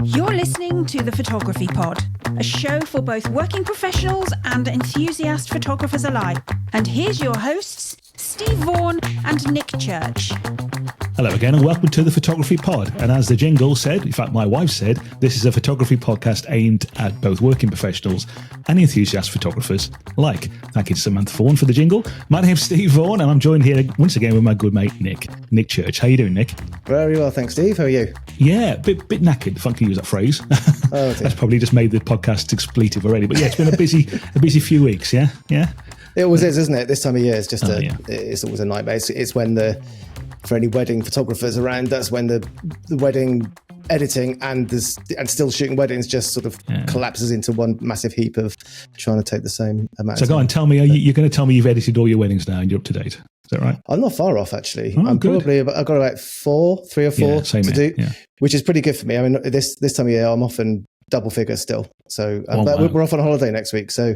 You're listening to The Photography Pod, a show for both working professionals and enthusiast photographers alike. And here's your hosts, Steve Vaughan and Nick Church. Hello again and welcome to The Photography Pod. And as the jingle said, in fact my wife said, this is a photography podcast aimed at both working professionals and enthusiast photographers alike. Thank you to Samantha Vaughan for the jingle. My name's Steve Vaughan and I'm joined here once again with my good mate Nick Church. How you doing, Nick? Very well, thanks, Steve. How are you? Yeah, a bit knackered, if I can use that phrase. Oh, that's probably just made the podcast expletive already. But yeah, it's been a busy few weeks, yeah? It always is, isn't it? This time of year is just it's always a nightmare. It's when for any wedding photographers around, that's when the wedding editing and still shooting weddings just sort of collapses into one massive heap of trying to take the same amount. So go on, tell me, you're going to tell me you've edited all your weddings now and you're up to date. Is that right? I'm not far off, actually. Oh, I've got about three or four to do, which is pretty good for me. I mean, this time of year, I'm often double figures still. So but we're off on a holiday next week. So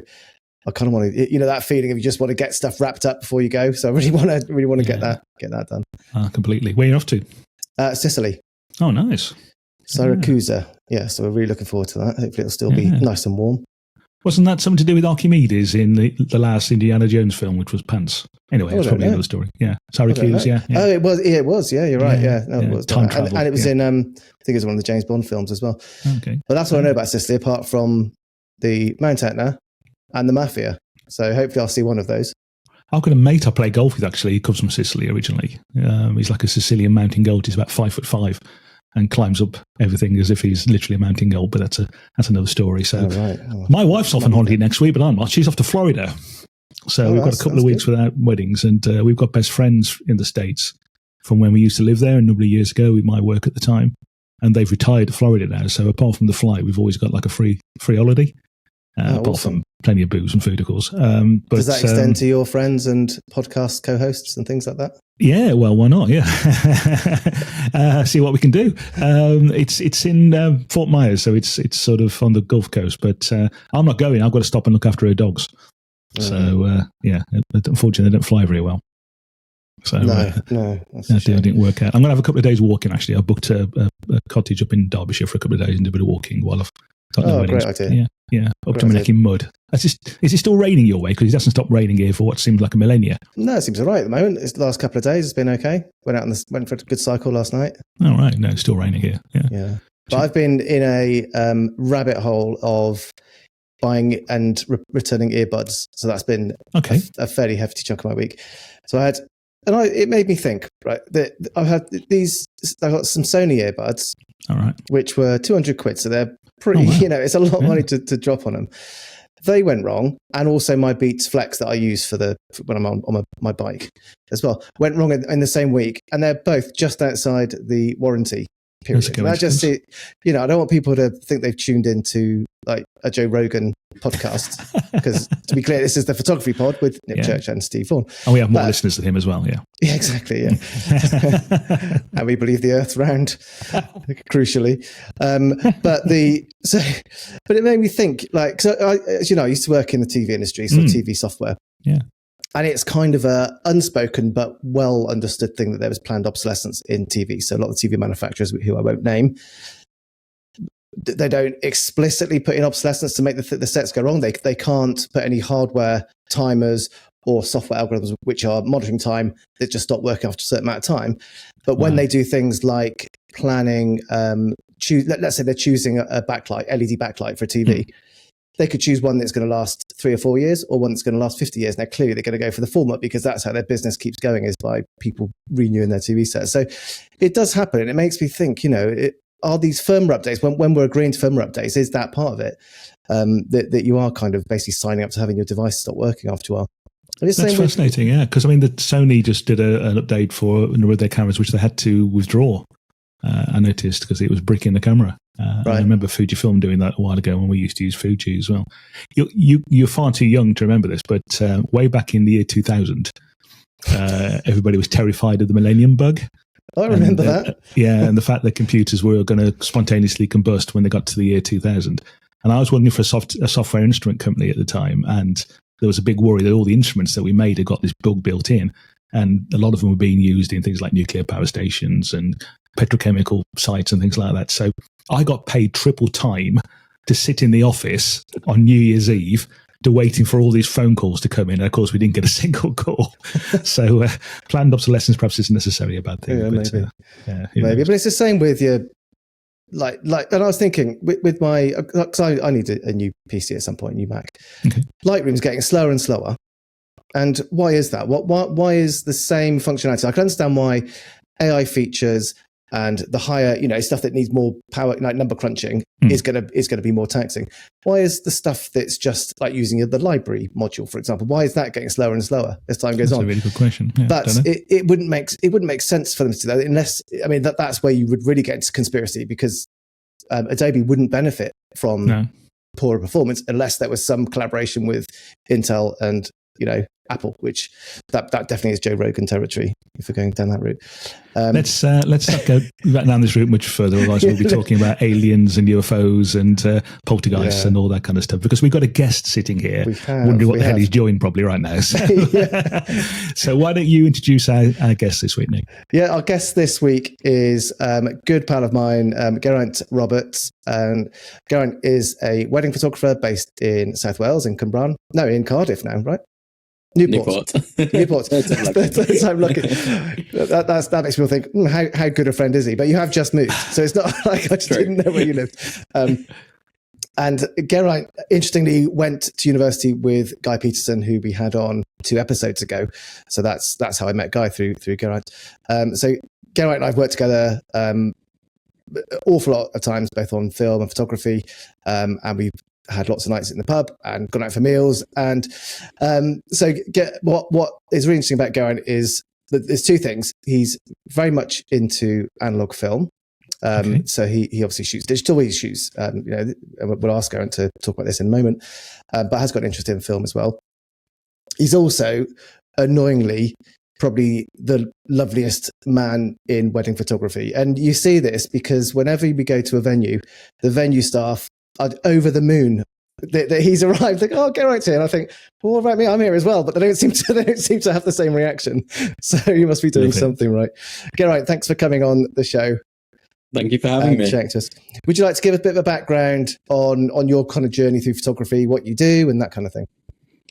I kind of want to, that feeling of you just want to get stuff wrapped up before you go. So I really want to get that done. Completely. Where are you off to? Sicily. Oh, nice. Syracuse. Yeah, so we're really looking forward to that. Hopefully it'll still be nice and warm. Wasn't that something to do with Archimedes in the last Indiana Jones film, which was pants? Anyway, it's probably another story. Yeah, Syracuse. Yeah. Oh, it was. Yeah, it was. Yeah, you're right. Yeah, no, it was time travel, and it was in. I think it was one of the James Bond films as well. Okay, but that's what I know about Sicily, apart from the Mount Etna and the Mafia. So hopefully I'll see one of those. I've got a mate I play golf with. Actually, he comes from Sicily originally. He's like a Sicilian mountain goat. He's about 5'5". And climbs up everything as if he's literally a mountain goat, but that's another story. So my wife's off on holiday next week, but I'm not. She's off to Florida. So we've got a couple of weeks without weddings, and we've got best friends in the States from when we used to live there a number of years ago with my work at the time, and they've retired to Florida now. So apart from the flight, we've always got like a free holiday. Apart from plenty of booze and food, of course. But, does that extend to your friends and podcast co-hosts and things like that? Yeah, well, why not? Yeah, see what we can do. It's in Fort Myers, so it's sort of on the Gulf Coast. But I'm not going. I've got to stop and look after her dogs. So unfortunately, they don't fly very well. So that didn't work out. I'm going to have a couple of days walking. Actually, I booked a cottage up in Derbyshire for a couple of days and do a bit of walking while I've got no weddings. Great idea. Yeah, up to my neck in mud. Is it still raining your way? Because it hasn't stopped raining here for what seems like a millennia. No, it seems all right at the moment. It's the last couple of days. It's been okay. Went for a good cycle last night. All right. No, it's still raining here. Yeah. But I've been in a rabbit hole of buying and returning earbuds. So that's been a fairly hefty chunk of my week. So it made me think, right, that I've got some Sony earbuds, all right, which were 200 quid. So they're pretty, it's a lot of money to drop on them. They went wrong. And also my Beats Flex that I use when I'm on my bike as well went wrong in the same week. And they're both just outside the warranty period. And I just see, I don't want people to think they've tuned into like a Joe Rogan podcast, because to be clear, this is the Photography Pod with Nick Church and Steve Vaughan. And we have more listeners than him as well. Yeah, exactly. Yeah. And we believe the Earth's round, crucially. But it made me think, like, so I used to work in the TV industry, so TV software. Yeah. And it's kind of a unspoken but well understood thing that there was planned obsolescence in TV. So a lot of TV manufacturers, who I won't name, they don't explicitly put in obsolescence to make the sets go wrong. They can't put any hardware timers or software algorithms which are monitoring time that just stop working after a certain amount of time. But when they do things like planning, let's say they're choosing a backlight, LED backlight for a TV, they could choose one that's going to last 3 or 4 years or one that's going to last 50 years. Now, clearly, they're going to go for the former because that's how their business keeps going, is by people renewing their TV sets. So it does happen. And it makes me think, are these firmware updates, when we're agreeing to firmware updates, is that part of it? That you are kind of basically signing up to having your device stop working after a while. That's fascinating, because the Sony just did an update for a number of their cameras, which they had to withdraw. I noticed, because it was bricking the camera. I remember Fujifilm doing that a while ago when we used to use Fuji as well. You're far too young to remember this, but way back in the year 2000, everybody was terrified of the Millennium Bug. I remember that. Yeah, and the fact that computers were going to spontaneously combust when they got to the year 2000. And I was working for a software instrument company at the time, and there was a big worry that all the instruments that we made had got this bug built in, and a lot of them were being used in things like nuclear power stations and petrochemical sites and things like that. So I got paid triple time to sit in the office on New Year's Eve waiting for all these phone calls to come in. And of course, we didn't get a single call. So planned obsolescence perhaps isn't necessarily a bad thing. Yeah, but, maybe. Maybe. But it's the same with your, like, and I was thinking with my, because I need a new PC at some point, new Mac. Okay. Lightroom's getting slower and slower. And why is that? Why is the same functionality? I can understand why AI features and the higher, stuff that needs more power, like number crunching, is going to be more taxing. Why is the stuff that's just like using the library module, for example, why is that getting slower and slower as time goes on? That's a really good question. Yeah, but it wouldn't make sense for them to do that unless, that's where you would really get into conspiracy, because Adobe wouldn't benefit from poorer performance unless there was some collaboration with Intel and Apple, which that definitely is Joe Rogan territory if we're going down that route. Let's not go down this route much further, otherwise we'll be talking about aliens and UFOs and poltergeists and all that kind of stuff, because we've got a guest sitting here wondering what the hell he's doing probably right now. So, so why don't you introduce our guest this week, Nick? Yeah, our guest this week is a good pal of mine, Geraint Roberts. And Geraint is a wedding photographer based in South Wales, in Cardiff now, right? Newport. Third time lucky. That makes people think, how good a friend is he? But you have just moved, so it's not like I just didn't know where you lived. And Geraint, interestingly, went to university with Guy Peterson, who we had on 2 episodes ago. So that's how I met Guy, through Geraint. So Geraint and I've worked together awful lot of times, both on film and photography, and we've had lots of nights in the pub and gone out for meals. And what is really interesting about Geraint is that there's 2 things. He's very much into analog film. So he obviously shoots digital, he shoots, we'll ask Geraint to talk about this in a moment, but has got an interest in film as well. He's also, annoyingly, probably the loveliest man in wedding photography. And you see this because whenever we go to a venue, the venue staff are over the moon that he's arrived. Like, oh, Geraint's here. And I think, well, what about me? I'm here as well. But they don't seem to have the same reaction. So you must be doing something right. Geraint, thanks for coming on the show. Thank you for having me. To us. Would you like to give us a bit of a background on your kind of journey through photography, what you do and that kind of thing?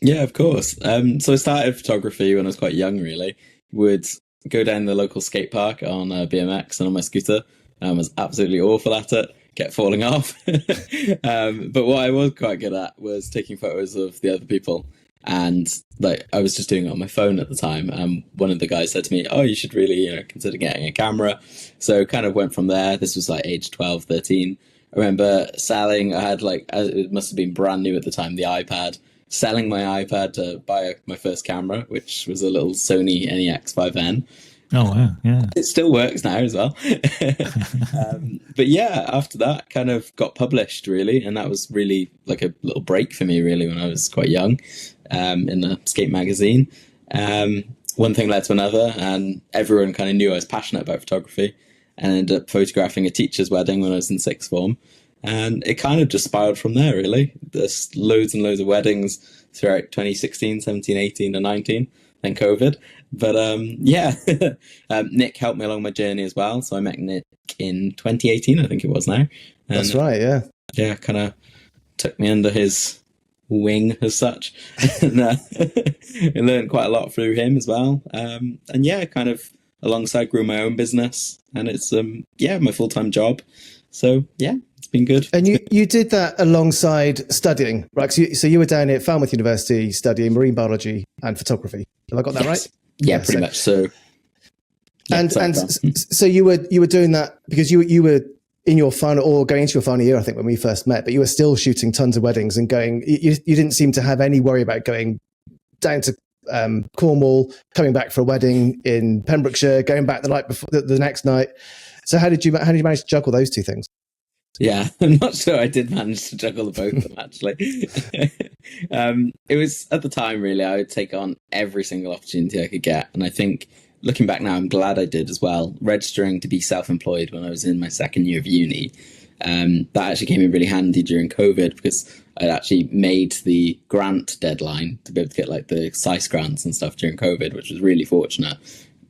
Yeah, of course. So I started photography when I was quite young, really. Would go down the local skate park on a BMX and on my scooter. I was absolutely awful at it, kept falling off. But what I was quite good at was taking photos of the other people. And I was just doing it on my phone at the time. One of the guys said to me, oh, you should really consider getting a camera. So kind of went from there. This was age 12, 13. I remember selling, I had it must have been brand new at the time, the iPad. Selling my iPad to buy my first camera, which was a little Sony NEX5N. Oh, wow, yeah. It still works now as well. But yeah, after that kind of got published, really. And that was really like a little break for me, really, when I was quite young, in a skate magazine. One thing led to another, and everyone kind of knew I was passionate about photography, and ended up photographing a teacher's wedding when I was in 6th form. And it kind of just spiraled from there, really. There's loads and loads of weddings throughout 2016, 17, 18, and 19, then COVID. But Nick helped me along my journey as well. So I met Nick in 2018, I think it was now. And that's right, yeah. Yeah, kind of took me under his wing as such. And I learned quite a lot through him as well. And yeah, kind of alongside grew my own business. And it's, my full-time job. So yeah, it's been good. And you did that alongside studying, right? So you were down at Falmouth University studying marine biology and photography. Have I got that right? Yeah, pretty much. So, so you were doing that because you were in your final, or going into your final year, I think, when we first met. But you were still shooting tons of weddings and going. You didn't seem to have any worry about going down to Cornwall, coming back for a wedding in Pembrokeshire, going back the night before, the next night. So how did you manage to juggle those 2 things? Yeah, I'm not sure I did manage to juggle both of them, actually. It was, at the time, really, I would take on every single opportunity I could get. And I think, looking back now, I'm glad I did as well. Registering to be self-employed when I was in my 2nd year of uni, that actually came in really handy during COVID, because I'd actually made the grant deadline to be able to get the SICE grants and stuff during COVID, which was really fortunate,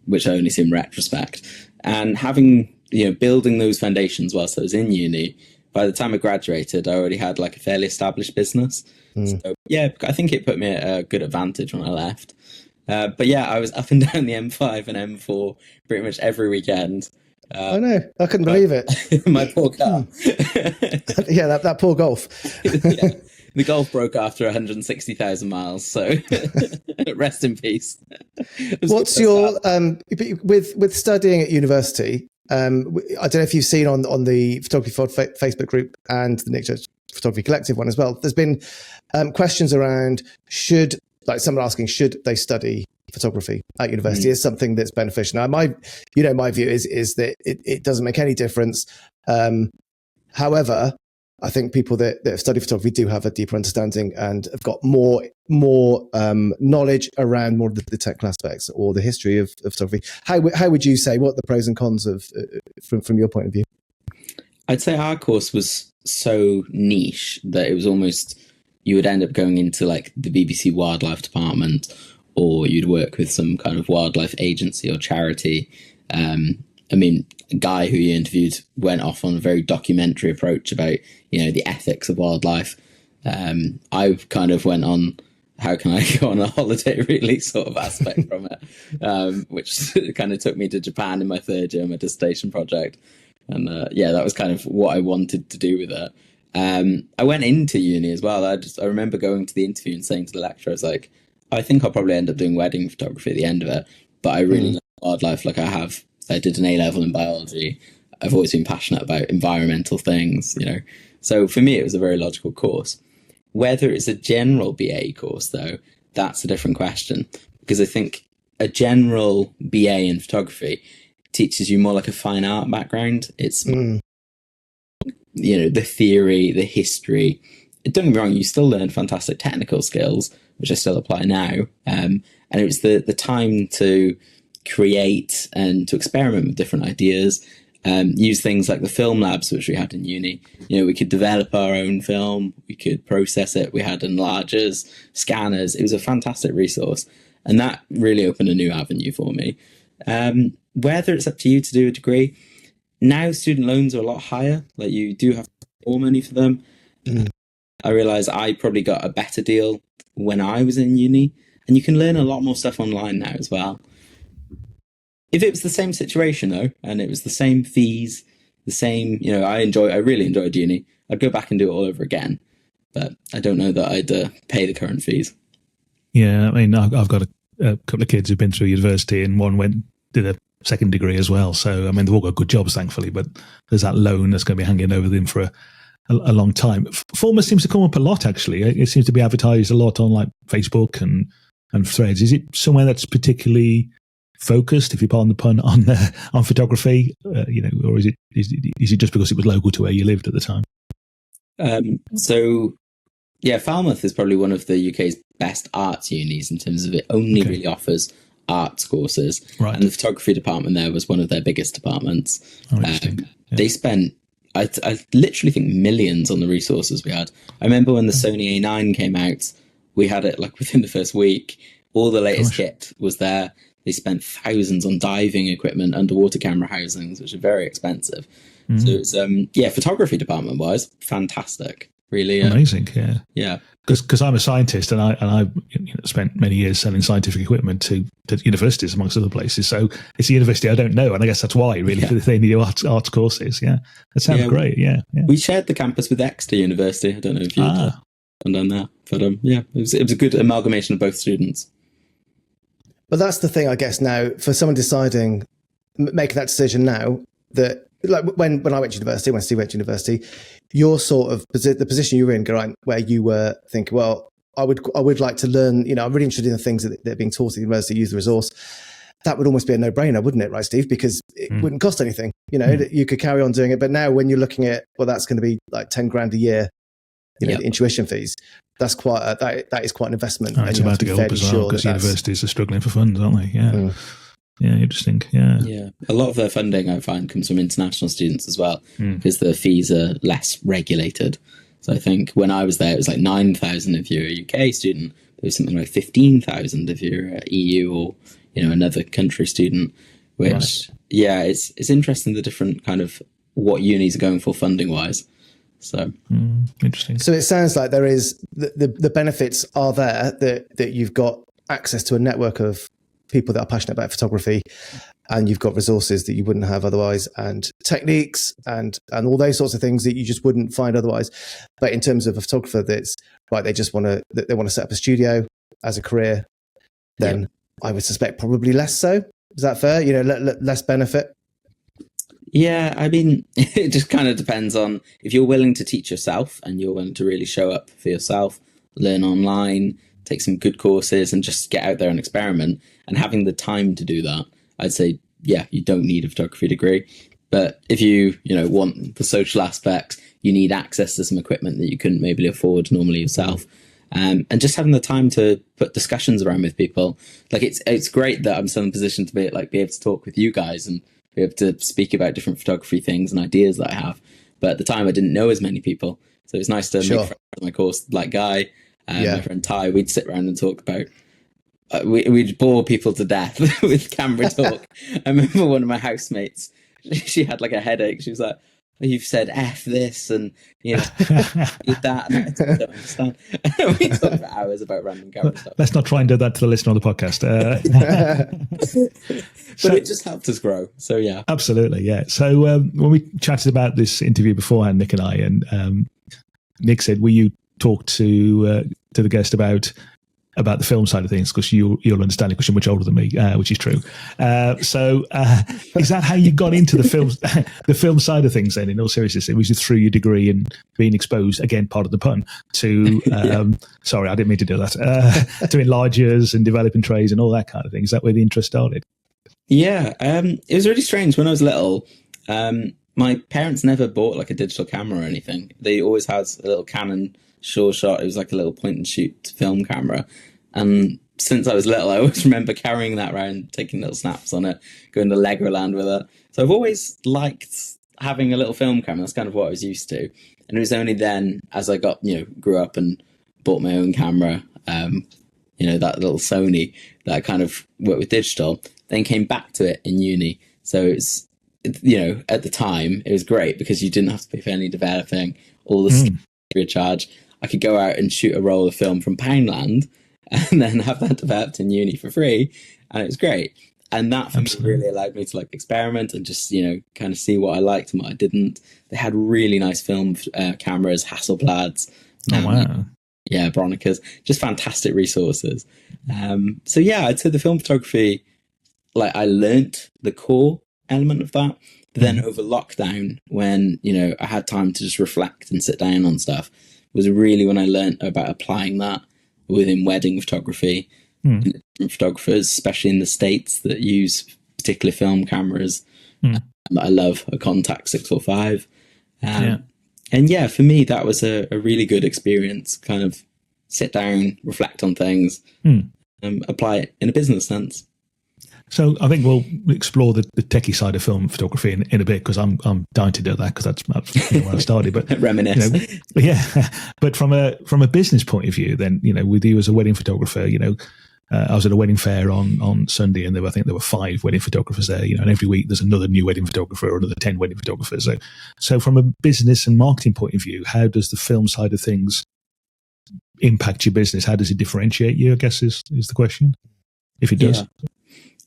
which I only see in retrospect. And having building those foundations whilst I was in uni, by the time I graduated, I already had like a fairly established business. So yeah, I think it put me at a good advantage when I left. But yeah, I was up and down the M5 and M4 pretty much every weekend. I know. I couldn't believe it. My poor car. Yeah, that poor Golf. Yeah. The Golf broke after 160,000 miles, so rest in peace. What's your with studying at university? I don't know if you've seen on the Photography Pod Facebook group and the Nick Church Photography Collective one as well. There's been questions around someone asking should they study photography at university is something that's beneficial. Now, my view is that it doesn't make any difference. However, I think people that have studied photography do have a deeper understanding and have got more knowledge around more of the technical aspects or the history of photography. How would you say, what are the pros and cons of from your point of view? I'd say our course was so niche that it was almost, you would end up going into like the BBC Wildlife Department, or you'd work with some kind of wildlife agency or charity. I mean, a guy who you interviewed went off on a very documentary approach about, the ethics of wildlife. I kind of went on, how can I go on a holiday really sort of aspect from it, which kind of took me to Japan in my third year, my dissertation project. And that was kind of what I wanted to do with it. I went into uni as well. I remember going to the interview and saying to the lecturer, I was like, I think I'll probably end up doing wedding photography at the end of it, but I really love wildlife. Like I did an A-level in biology. I've always been passionate about environmental things, So for me, it was a very logical course. Whether it's a general BA course, though, that's a different question, because I think a general BA in photography teaches you more like a fine art background. It's, the theory, the history. Don't get me wrong, you still learn fantastic technical skills, which I still apply now. And it was the time to create and to experiment with different ideas, use things like the film labs, which we had in uni. We could develop our own film, we could process it, we had enlargers, scanners. It was a fantastic resource, and that really opened a new avenue for me. Whether it's up to you to do a degree, now student loans are a lot higher, like you do have more money for them. I realise I probably got a better deal when I was in uni, and you can learn a lot more stuff online now as well. If it was the same situation though, and it was the same fees, the same, I really enjoyed uni, I'd go back and do it all over again. But I don't know that I'd pay the current fees. Yeah, I mean, I've got a couple of kids who've been through university, and one did a second degree as well. So, I mean, they've all got good jobs, thankfully, but there's that loan that's going to be hanging over them for a long time. Former seems to come up a lot, actually. It seems to be advertised a lot on like Facebook and Threads. Is it somewhere that's particularly focused, if you pardon the pun, on photography, or is it just because it was local to where you lived at the time? So Falmouth is probably one of the UK's best arts unis in terms of it only really offers arts courses, right. And the photography department there was one of their biggest departments. They spent, I literally think, millions on the resources we had. I remember when the Sony A9 came out, we had it like within the first week. All the latest kit was there. They spent thousands on diving equipment, underwater camera housings, which are very expensive. So it's, photography department wise, fantastic. Really amazing. Yeah. Because I'm a scientist, and I spent many years selling scientific equipment to universities, amongst other places. So it's a university I don't know, and I guess that's why really they need arts courses. Yeah, that sounds great. Yeah. We shared the campus with Exeter University. I don't know if you've done that, but it was a good amalgamation of both students. But that's the thing, I guess, now for someone deciding, making that decision now, that like when I went to university, when Steve went to university, your sort of the position you were in, Geraint, where you were thinking, well, I would like to learn, I'm really interested in the things that are being taught at university, use the resource. That would almost be a no-brainer, wouldn't it, right, Steve? Because it wouldn't cost anything. You could carry on doing it. But now when you're looking at, well, that's going to be like 10 grand a year, the tuition fees. That's quite that is quite an investment. It's about to go up as well, because universities are struggling for funds, aren't they? Yeah. Yeah, interesting. Yeah. A lot of their funding, I find, comes from international students as well, because the fees are less regulated. So I think when I was there, it was like 9,000 if you're a UK student. There was something like 15,000 if you're a EU or another country student, which yeah, it's interesting the different kind of what unis are going for funding wise. So interesting. So it sounds like there is the benefits are there that you've got access to a network of people that are passionate about photography, and you've got resources that you wouldn't have otherwise, and techniques and all those sorts of things that you just wouldn't find otherwise. But in terms of a photographer that's right, they want to set up a studio as a career, then I would suspect probably less so. Is that fair? Less benefit. Yeah, I mean, it just kind of depends on if you're willing to teach yourself and you're willing to really show up for yourself, learn online, take some good courses and just get out there and experiment, and having the time to do that. I'd say, yeah, you don't need a photography degree. But if you want the social aspects, you need access to some equipment that you couldn't maybe afford normally yourself. And just having the time to put discussions around with people. Like it's great that I'm still in a position to be able to talk with you guys and be able to speak about different photography things and ideas that I have. But at the time I didn't know as many people. So it's nice to make friends with my course, like Guy, my friend Ty. We'd sit around and talk about we'd bore people to death with camera talk. I remember one of my housemates, she had like a headache. She was like, you've said F this and that, and I don't understand. We talked for hours about random camera stuff. Let's not try and do that to the listener on the podcast. But it just helped us grow. So yeah, absolutely, yeah. So when we chatted about this interview beforehand, Nick and I, and Nick said, "Will you talk to the guest about the film side of things, because you'll understand it because you're much older than me," which is true. So is that how you got into the film side of things then, in all seriousness? It was through your degree and being exposed, again, part of the pun, to, sorry, I didn't mean to do that, to enlargers and developing trays and all that kind of thing. Is that where the interest started? Yeah, it was really strange. When I was little, my parents never bought like a digital camera or anything. They always had a little Canon Sure Shot. It was like a little point and shoot film camera. And since I was little, I always remember carrying that around, taking little snaps on it, going to Legoland with it. So I've always liked having a little film camera. That's kind of what I was used to. And it was only then, as I got, grew up and bought my own camera, that little Sony, that I kind of worked with digital, then came back to it in uni. So it's, at the time, it was great because you didn't have to pay for any developing, all the free of charge. I could go out and shoot a roll of film from Poundland and then have that developed in uni for free, and it was great. And that for me really allowed me to like experiment and just kind of see what I liked and what I didn't. They had really nice film cameras, Hasselblads, Bronicas, just fantastic resources. So yeah, I'd say the film photography, like I learnt the core element of that, but then over lockdown, when I had time to just reflect and sit down on stuff, was really when I learnt about applying that within wedding photography. Photographers, especially in the States, that use particular film cameras. I love a Contact 645. And yeah, for me, that was a really good experience. Kind of sit down, reflect on things, apply it in a business sense. So I think we'll explore the techie side of film photography in a bit, because I'm dying to do that, because that's where I started. But reminisce, But from a business point of view, then with you as a wedding photographer, I was at a wedding fair on Sunday, and I think there were 5 wedding photographers there. And every week there's another new wedding photographer or another 10 wedding photographers. So from a business and marketing point of view, how does the film side of things impact your business? How does it differentiate you, I guess, is the question, if it does.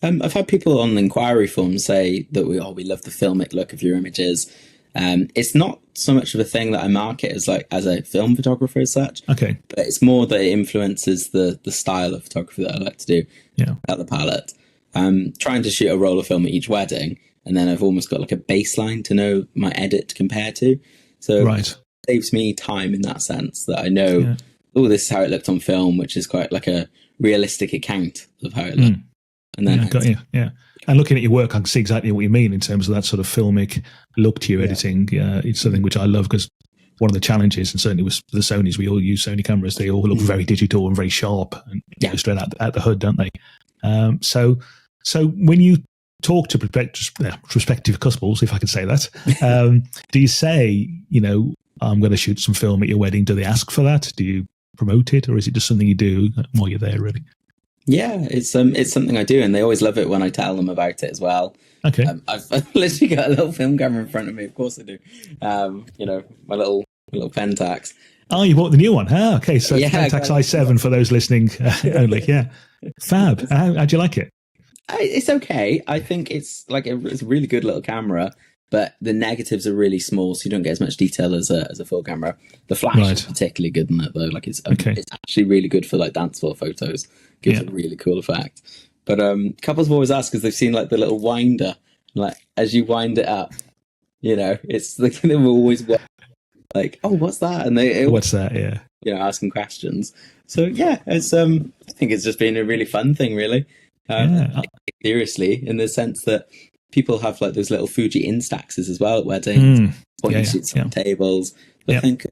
I've had people on the inquiry form say that we love the filmic look of your images. It's not so much of a thing that I market as a film photographer as such. Okay. But it's more that it influences the style of photography that I like to do at the palette. Trying to shoot a roll of film at each wedding, and then I've almost got like a baseline to know my edit to compare to. So it saves me time in that sense, that I know, this is how it looked on film, which is quite like a realistic account of how it looked. And then and looking at your work, I can see exactly what you mean in terms of that sort of filmic look to your editing. It's something which I love, because one of the challenges, and certainly with the Sonys, we all use Sony cameras, they all look very digital and very sharp and straight out the hood, don't they? So when you talk to prospective couples, if I can say that, do you say, I'm going to shoot some film at your wedding? Do they ask for that? Do you promote it, or is it just something you do while you're there, really? Yeah, it's something I do, and they always love it when I tell them about it as well. Okay. I've literally got a little film camera in front of me. Of course I do. My little Pentax. Oh, you bought the new one. Ah, okay. So Yeah, Pentax i7 for those listening only. Yeah. Fab. How'd you like it? It's okay. I think it's it's a really good little camera, but the negatives are really small, so you don't get as much detail as a full camera. The flash is particularly good in that, though. It's actually really good for dance floor photos. Gives a really cool effect. But couples have always asked because they've seen the little winder, as you wind it up, it's they were always oh, what's that? And what's that? Yeah. Asking questions. So yeah, it's I think it's just been a really fun thing, really. Seriously, in the sense that people have those little Fuji Instaxes as well at weddings, pointing seats on tables. But I think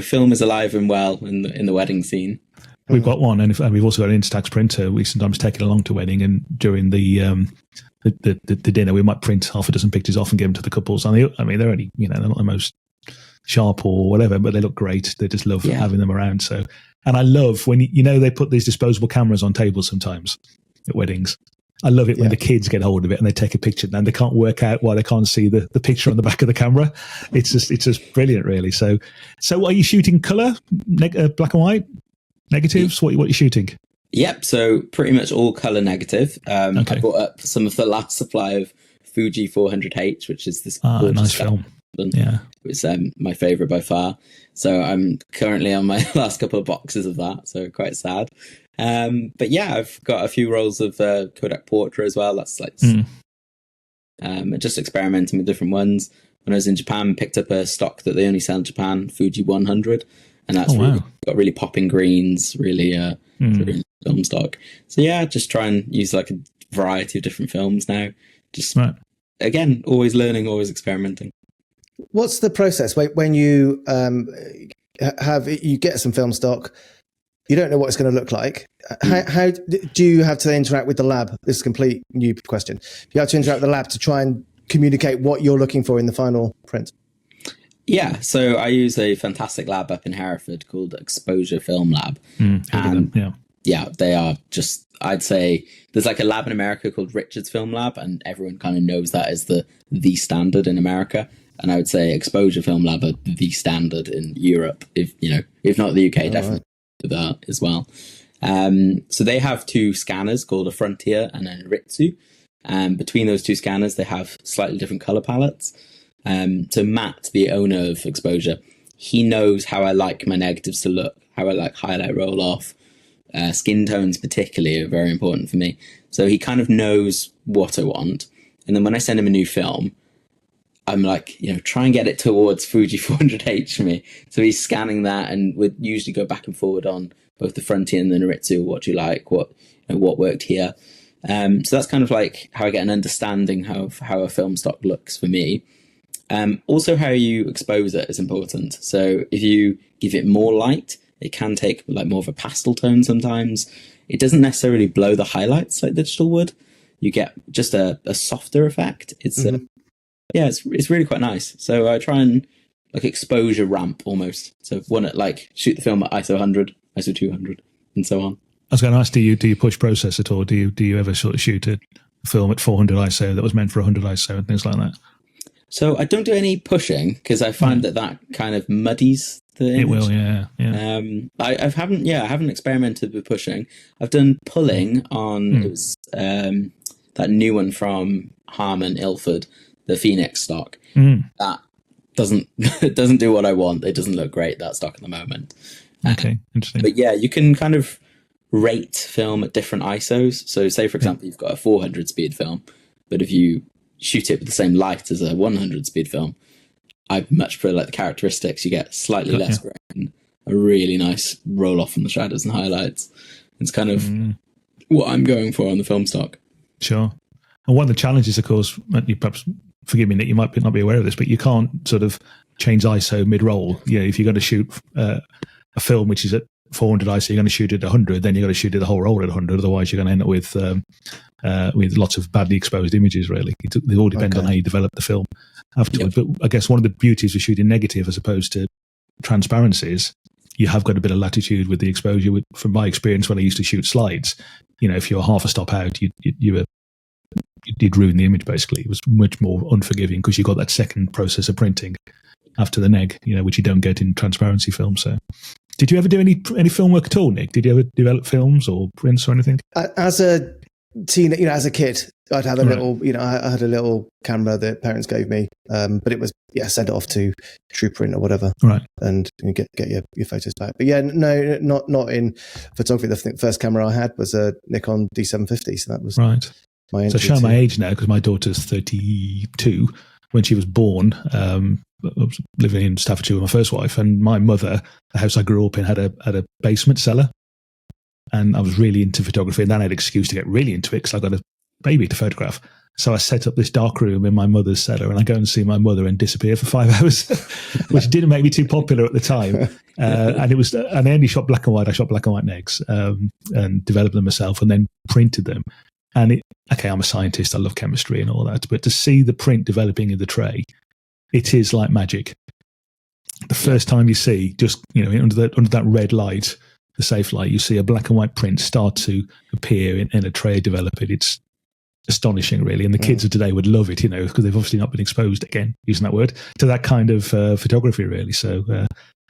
film is alive and well in the wedding scene. We've got one, and we've also got an Instax printer. We sometimes take it along to wedding, and during the dinner, we might print half a dozen pictures off and give them to the couples. And they're only they're not the most sharp or whatever, but they look great. They just love having them around. So, and I love when they put these disposable cameras on tables sometimes at weddings. I love it when the kids get hold of it and they take a picture and they can't work out why they can't see the picture on the back of the camera. It's just brilliant, really. So are you shooting colour, black and white, negatives? What are you shooting? Yep. So pretty much all colour negative. I brought up some of the last supply of Fuji 400H, which is this nice film. Yeah, it's my favourite by far. So I'm currently on my last couple of boxes of that. So quite sad. But yeah, I've got a few rolls of Kodak Portra as well. That's just experimenting with different ones. When I was in Japan, picked up a stock that they only sell in Japan, Fuji 100, and that's got really popping greens, really film stock. So yeah, just try and use a variety of different films now. Just again, always learning, always experimenting. What's the process when you you get some film stock? You don't know what it's going to look like. How do you have to interact with the lab? This is a complete new question. Do you have to interact with the lab to try and communicate what you're looking for in the final print? Yeah, so I use a fantastic lab up in Hereford called Exposure Film Lab. Yeah, they are just, I'd say, there's a lab in America called Richards Film Lab, and everyone kind of knows that as the standard in America. And I would say Exposure Film Lab are the standard in Europe, if not the UK, definitely that as well. So they have two scanners called a Frontier and an Ritsu. Between those two scanners, they have slightly different color palettes. So Matt, the owner of Exposure, he knows how I like my negatives to look, how I like highlight, roll off. Skin tones particularly are very important for me. So he kind of knows what I want. And then when I send him a new film, I'm try and get it towards Fuji 400H for me. So he's scanning that, and would usually go back and forward on both the Frontier and the Naritsu. What do you like? What worked here? So that's kind of how I get an understanding of how a film stock looks for me. Also, how you expose it is important. So if you give it more light, it can take more of a pastel tone sometimes. It doesn't necessarily blow the highlights like digital would. You get just a softer effect. It's it's really quite nice. So I try and exposure ramp almost. So one at shoot the film at ISO 100, ISO 200, and so on. I was going to ask, do you push process at all? Do you ever sort of shoot a film at 400 ISO that was meant for 100 ISO and things like that? So I don't do any pushing because I find that kind of muddies the image. It will, yeah. I haven't experimented with pushing. I've done pulling on it was that new one from Harman Ilford, the Phoenix stock. That doesn't do what I want. It doesn't look great, that stock at the moment. Okay, interesting. But yeah, you can kind of rate film at different ISOs. So say, for example, you've got a 400 speed film, but if you shoot it with the same light as a 100 speed film, I much prefer the characteristics. You get slightly less grain, a really nice roll off from the shadows and highlights. It's kind of what I'm going for on the film stock. Sure. And one of the challenges, of course, you perhaps forgive me, Nick, you might not be aware of this, but you can't sort of change ISO mid-roll. If you're going to shoot a film which is at 400 ISO, you're going to shoot it at 100, then you're going to shoot it the whole roll at 100. Otherwise, you're going to end up with lots of badly exposed images, really. They all depend on how you develop the film afterwards. Yep. But I guess one of the beauties of shooting negative as opposed to transparencies, you have got a bit of latitude with the exposure. From my experience, when I used to shoot slides, if you were half a stop out, you did ruin the image. Basically, it was much more unforgiving because you got that second process of printing after the neg, which you don't get in transparency film. So, did you ever do any film work at all, Nick? Did you ever develop films or prints or anything? As a teen, as a kid, I'd have a little, I had a little camera that parents gave me, but it was, send it off to TruePrint or whatever, right? And you get your photos back. But no, not in photography. The first camera I had was a Nikon D750, so that was right. My so show my age now because my daughter's 32. When she was born, I was living in Staffordshire with my first wife, and my mother, the house I grew up in, had a basement cellar. And I was really into photography, and then I had an excuse to get really into it because I got a baby to photograph. So I set up this dark room in my mother's cellar, and I go and see my mother and disappear for 5 hours, which didn't make me too popular at the time. And I only shot black and white. I shot black and white negs and developed them myself, and then printed them. And I'm a scientist. I love chemistry and all that, but to see the print developing in the tray, it is like magic. The first time you see just under that red light, the safe light, you see a black and white print start to appear in a tray developing. It's astonishing, really. And the kids of today would love it, because they've obviously not been exposed, again, using that word, to that kind of photography, really. So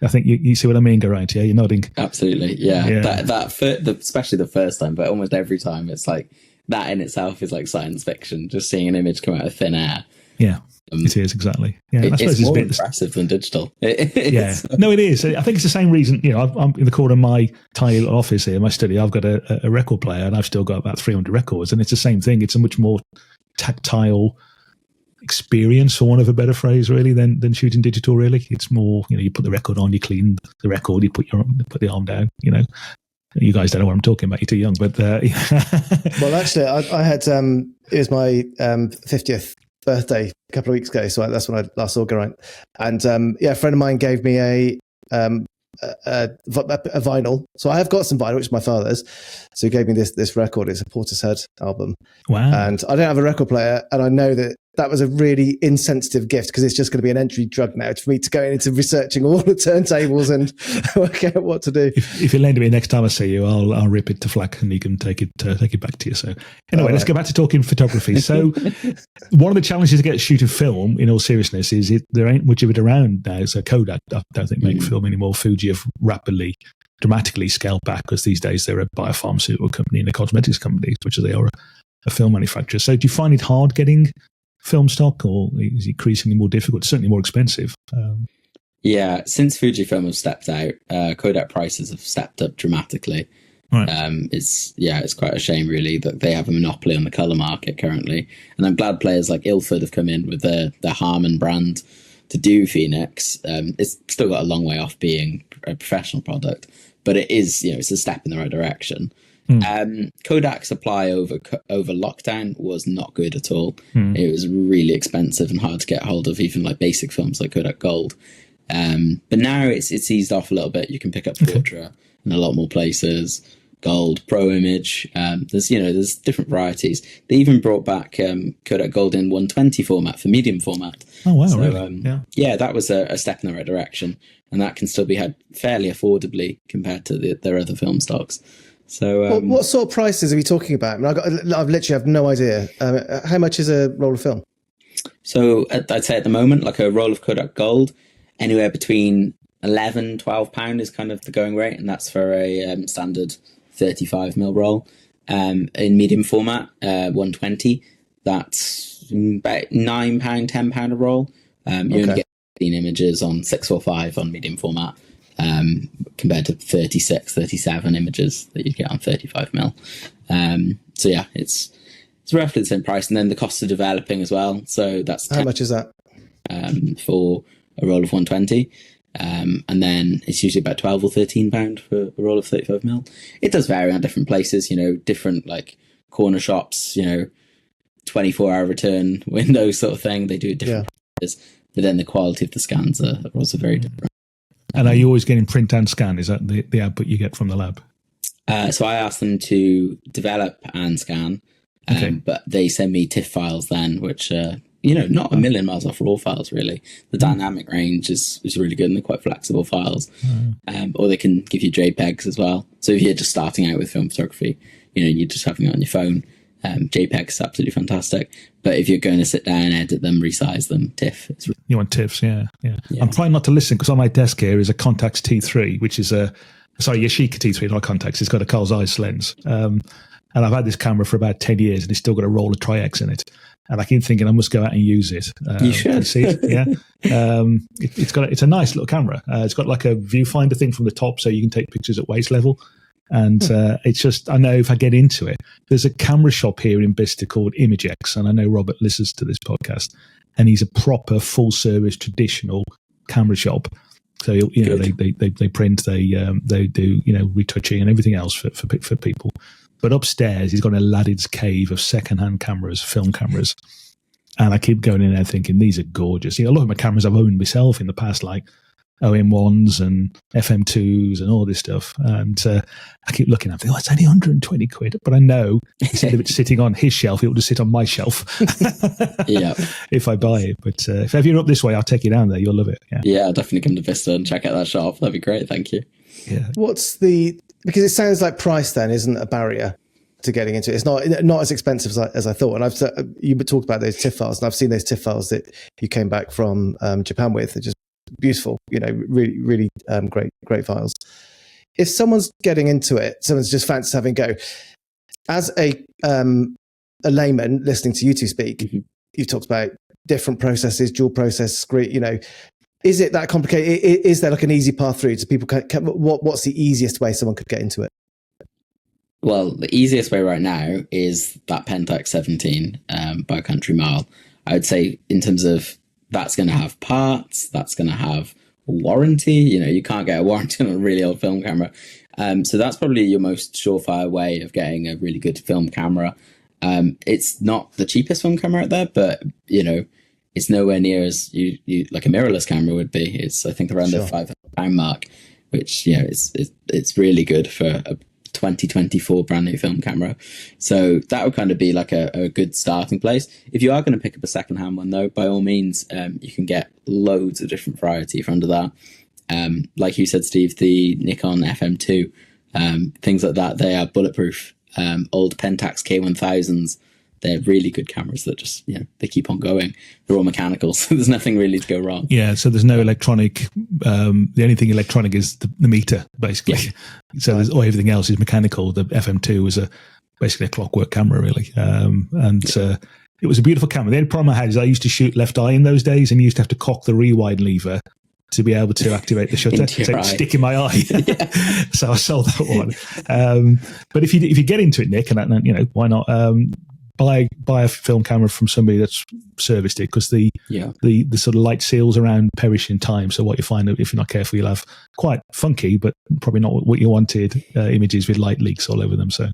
I think you see what I mean, Geraint? Yeah, you're nodding. Absolutely, yeah. Especially the first time, but almost every time, it's like that in itself is like science fiction. Just seeing an image come out of thin air. Yeah. It is, exactly. Yeah, it's more impressive than digital. Yeah, no, it is. I think it's the same reason. I'm in the corner of my tiny little office here, my study. I've got a record player, and I've still got about 300 records, and it's the same thing. It's a much more tactile experience, for want of a better phrase, really, than shooting digital. Really, it's more. You put the record on, you clean the record, you put the arm down. You guys don't know what I'm talking about. You're too young, but well, actually, I had it was my 50th birthday a couple of weeks ago, so that's when I last saw Geraint. And a friend of mine gave me a vinyl. So I have got some vinyl, which is my father's. So he gave me this record. It's a Portishead album. Wow! And I don't have a record player, and I know that was a really insensitive gift because it's just going to be an entry drug now for me to go into researching all the turntables and work out what to do. If you lend it me next time I see you, I'll rip it to flak and you can take it back to you. So anyway, let's go back to talking photography. So one of the challenges to get shooting film, in all seriousness, is there ain't much of it around now. So Kodak, I don't think make film anymore. Fuji have dramatically scaled back because these days they're a biopharmaceutical company and a cosmetics company, which they are a film manufacturer. So do you find it hard getting film stock, or is it increasingly more difficult? Certainly more expensive. Yeah, since Fujifilm have stepped out, Kodak prices have stepped up dramatically. Right. It's quite a shame, really, that they have a monopoly on the colour market currently. And I'm glad players like Ilford have come in with their Harman brand to do Phoenix. It's still got a long way off being a professional product, but it is, it's a step in the right direction. Kodak supply over lockdown was not good at all. It was really expensive and hard to get hold of, even like basic films like Kodak Gold. But now it's eased off a little bit. You can pick up Portra in a lot more places. Gold, Pro Image. There's different varieties. They even brought back Kodak Gold in 120 format for medium format. Oh wow! So, really? Yeah, that was a step in the right direction, and that can still be had fairly affordably compared to their other film stocks. So, what sort of prices are we talking about? I mean, I've literally have no idea. How much is a roll of film? So I'd say at the moment, like a roll of Kodak Gold, anywhere between £11-12 is kind of the going rate, and that's for a standard 35mm roll. In medium format, 120, that's about £9, £10 a roll. You only get 15 images on 645 on medium format. Compared to 36, 37 images that you get on 35mm. So yeah, it's roughly the same price. And then the cost of developing as well. So that's how much is that? For a roll of 120. And then it's usually about £12 or £13 for a roll of 35mm. It does vary on different places, different like corner shops, 24-hour return window sort of thing. They do it different prices. But then the quality of the scans are also very different. And are you always getting print and scan? Is that the output you get from the lab? So I ask them to develop and scan, but they send me TIFF files then, which not a million miles off raw files, really. The dynamic range is really good, and they're quite flexible files. Or they can give you JPEGs as well. So if you're just starting out with film photography, you're just having it on your phone, JPEG is absolutely fantastic. But if you're going to sit down, edit them, resize them, TIFF. You want TIFFs, yeah. I'm trying not to listen because on my desk here is a Contax T3, which is a Yashica T3, not Contax. It's got a Carl Zeiss lens. And I've had this camera for about 10 years and it's still got a roll of Tri-X in it. And I keep thinking I must go out and use it. You should. You see it? Yeah. It's a nice little camera. It's got like a viewfinder thing from the top so you can take pictures at waist level. And it's just, I know if I get into it, there's a camera shop here in Bicester called ImageX, and I know Robert listens to this podcast, and he's a proper full service traditional camera shop. So they print, they do retouching and everything else for people. But upstairs, he's got a ladd's cave of secondhand cameras, film cameras, and I keep going in there thinking these are gorgeous. A lot of my cameras I've owned myself in the past, like OM1s and FM2s and all this stuff. And I keep looking at it, it's only 120 quid. But I know instead of it sitting on his shelf, it will just sit on my shelf if I buy it. But if ever you're up this way, I'll take you down there. You'll love it. Yeah, I'll definitely come to Vista and check out that shop. That'd be great. Thank you. Yeah. Because it sounds like price then isn't a barrier to getting into it. It's not as expensive as I thought. And you talked about those TIFF files, and I've seen those TIFF files that you came back from Japan with. They're just beautiful, really, really great files. If someone's getting into it, someone's just fancies having a go, as a layman listening to you two speak, you've talked about different processes, dual process, screen, is it that complicated? Is there like an easy path through to people? What's the easiest way someone could get into it? Well, the easiest way right now is that Pentax 17 by Country Mile. I would say in terms of that's going to have parts, that's going to have a warranty. You can't get a warranty on a really old film camera. So that's probably your most surefire way of getting a really good film camera. It's not the cheapest film camera out there, but, it's nowhere near as you like a mirrorless camera would be. It's, I think, around the £500 mark, which, it's really good for a 2024 brand new film camera. So that would kind of be like a good starting place. If you are going to pick up a secondhand one, though, by all means, you can get loads of different variety for under that. Like you said, Steve, the Nikon FM2, things like that, they are bulletproof. Old Pentax K1000s, they're really good cameras that just, they keep on going. They're all mechanical, so there's nothing really to go wrong. Yeah, so there's no electronic. The only thing electronic is the meter, basically. Yeah. So everything else is mechanical. The FM2 was basically a clockwork camera, really. It was a beautiful camera. The only problem I had is I used to shoot left eye in those days, and you used to have to cock the rewind lever to be able to activate the shutter. So it'd stick in my eye. So I sold that one. But if you get into it, Nick, and why not? Buy a film camera from somebody that's serviced it, because the sort of light seals around perish in time. So what you find, if you're not careful, you'll have quite funky, but probably not what you wanted, images with light leaks all over them. So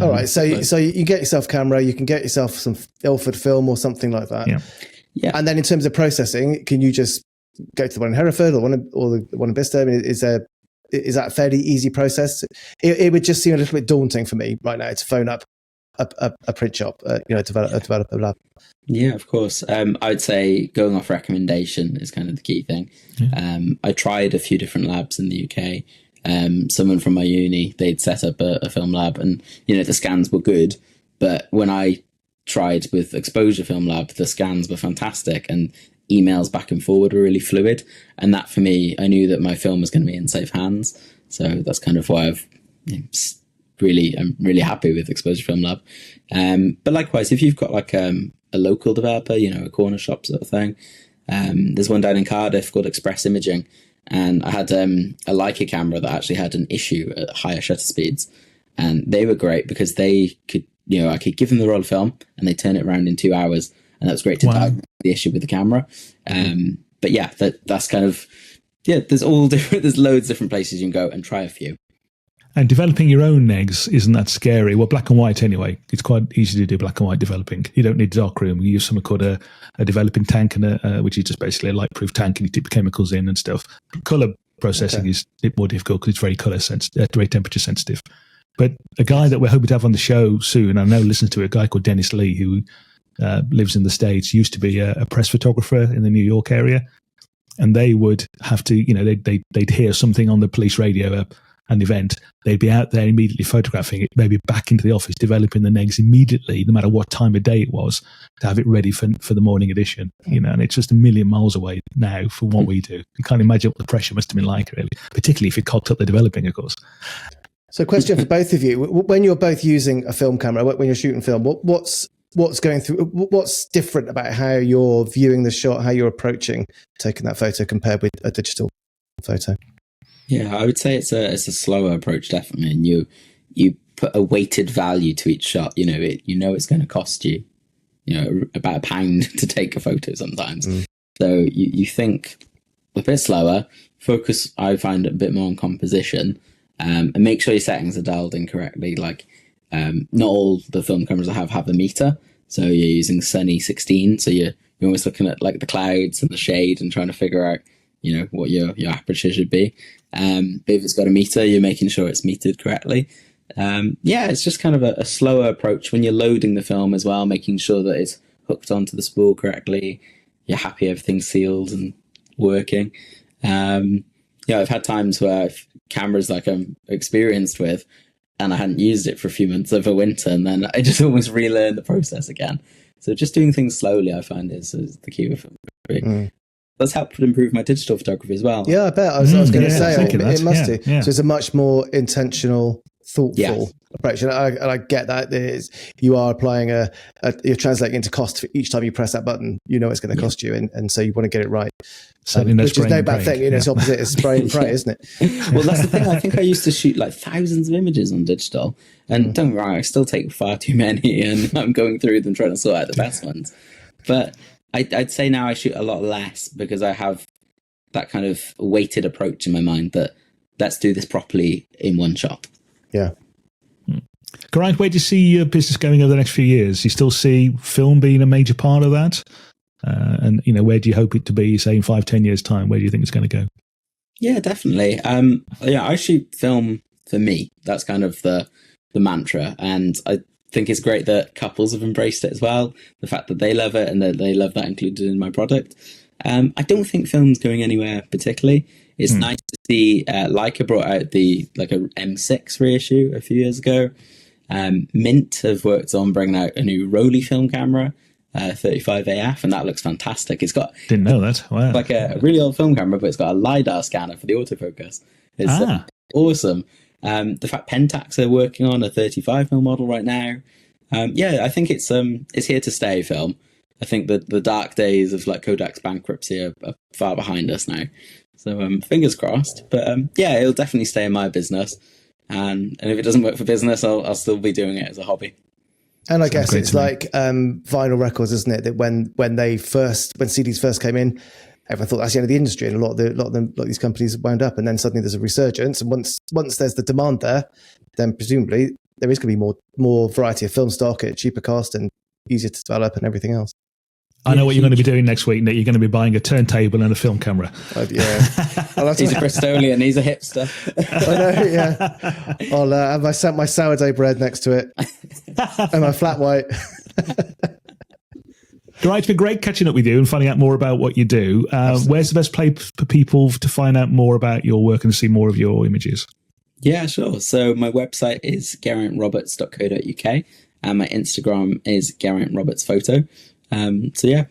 all right. So you get yourself a camera, you can get yourself some Ilford film or something like that. Yeah. And then in terms of processing, can you just go to the one in Hereford or the one in Bicester? I mean, is that a fairly easy process? It would just seem a little bit daunting for me right now to phone up a print shop, develop a lab. Yeah, of course. I would say going off recommendation is kind of the key thing. Yeah. I tried a few different labs in the UK. Someone from my uni, they'd set up a film lab, and the scans were good. But when I tried with Exposure Film Lab, the scans were fantastic, and emails back and forward were really fluid. And that, for me, I knew that my film was going to be in safe hands. So that's kind of why I'm really happy with Exposure Film Lab. But likewise, if you've got like a local developer, a corner shop sort of thing, there's one down in Cardiff called Express Imaging, and I had a Leica camera that actually had an issue at higher shutter speeds, and they were great because they could, I could give them the roll of film and they turn it around in 2 hours, and that was great to diagnose the issue with the camera. But yeah, that's kind of there's loads of different places you can go and try a few. And developing your own negs isn't that scary. Well, black and white anyway. It's quite easy to do black and white developing. You don't need darkroom. You use something called a developing tank, which is just basically a light-proof tank, and you dip chemicals in and stuff. Colour processing is a bit more difficult because it's very colour sensitive, very temperature sensitive. But a guy that we're hoping to have on the show soon, I know, listen to it, a guy called Dennis Lee, who lives in the States, used to be a press photographer in the New York area. And they would have to, they'd hear something on the police radio, an event. They'd be out there immediately photographing it, maybe back into the office, developing the negs immediately, no matter what time of day it was, to have it ready for the morning edition. And it's just a million miles away now from what we do. You can't imagine what the pressure must have been like, really, particularly if it cocked up the developing, of course. So question for both of you. When you're both using a film camera, when you're shooting film, what's going through, what's different about how you're viewing the shot, how you're approaching taking that photo compared with a digital photo? Yeah, I would say it's a slower approach, definitely. And you put a weighted value to each shot. It's going to cost you, about £1 to take a photo sometimes. So you think a bit slower, focus, I find, a bit more on composition, and make sure your settings are dialed in correctly. Like, not all the film cameras I have a meter. So you're using Sunny 16. So you're almost looking at like the clouds and the shade and trying to figure out, what your aperture should be. But if it's got a meter, you're making sure it's metered correctly. It's just kind of a slower approach when you're loading the film as well, making sure that it's hooked onto the spool correctly. You're happy everything's sealed and working. I've had times where cameras like I'm experienced with, and I hadn't used it for a few months over winter, and then I just almost relearn the process again. So just doing things slowly, I find, is the key with photography. That's helped improve my digital photography as well. Yeah, I bet. I was going to say, it must do. Yeah. So it's a much more intentional, thoughtful approach. And I get that. You are applying you're translating into cost for each time you press that button. It's going to cost you. And so you want to get it right. Which is no bad thing. It's opposite. It's spray and pray, isn't it? Well, that's the thing. I think I used to shoot like thousands of images on digital. And don't get me wrong, I still take far too many, and I'm going through them trying to sort out the best ones. But I'd say now I shoot a lot less because I have that kind of weighted approach in my mind that let's do this properly in one shot. Yeah. Geraint, where do you see your business going over the next few years? Do you still see film being a major part of that? And, where do you hope it to be, say, in 5-10 years' time? Where do you think it's going to go? Yeah, definitely. I shoot film for me. That's kind of the mantra. And I think it's great that couples have embraced it as well. The fact that they love it and that they love that included in my product. I don't think film's going anywhere particularly. It's nice to see Leica brought out a M6 reissue a few years ago. Mint have worked on bringing out a new Rolly film camera, 35AF, and that looks fantastic. It's got didn't know that. Wow. Like a really old film camera, but it's got a LiDAR scanner for the autofocus. It's awesome. The fact Pentax are working on a 35mm model right now. I think it's here to stay, film. I think that the dark days of like Kodak's bankruptcy are far behind us now. So fingers crossed. But it'll definitely stay in my business. And if it doesn't work for business, I'll still be doing it as a hobby. And I guess it's like vinyl records, isn't it? That when CDs first came in, everyone thought that's the end of the industry, and a lot of these companies wound up, and then suddenly there's a resurgence. And once there's the demand there, then presumably there is going to be more variety of film stock at cheaper cost and easier to develop and everything else. I know what you're going to be doing next week, Nick. You're going to be buying a turntable and a film camera. He's a Bristolian. He's a hipster. I know, yeah. I'll have my sourdough bread next to it and my flat white. Geraint, it's been great catching up with you and finding out more about what you do. Where's the best place for people to find out more about your work and see more of your images? Yeah, sure. So my website is geraintroberts.co.uk and my Instagram is geraintrobertsphoto.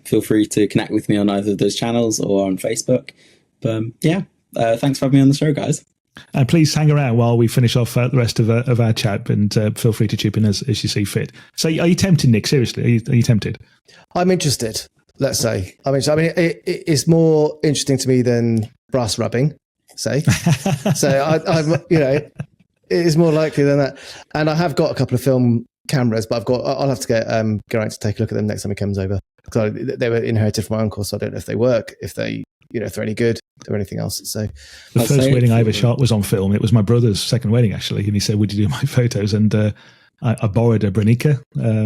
Feel free to connect with me on either of those channels or on Facebook. But thanks for having me on the show, guys. And please hang around while we finish off the rest of our chat, and feel free to chip in as you see fit. So, are you tempted, Nick? Seriously, are you tempted? I'm interested. Let's say. It's more interesting to me than brass rubbing. Say, so I'm. It is more likely than that. And I have got a couple of film cameras, but I'll have to get Geraint to take a look at them next time he comes over, because they were inherited from my uncle, so I don't know if they work, if they're any good or anything else. So the first wedding I ever shot was on film. It was my brother's second wedding, actually, and he said, would you do my photos? And I borrowed a Branica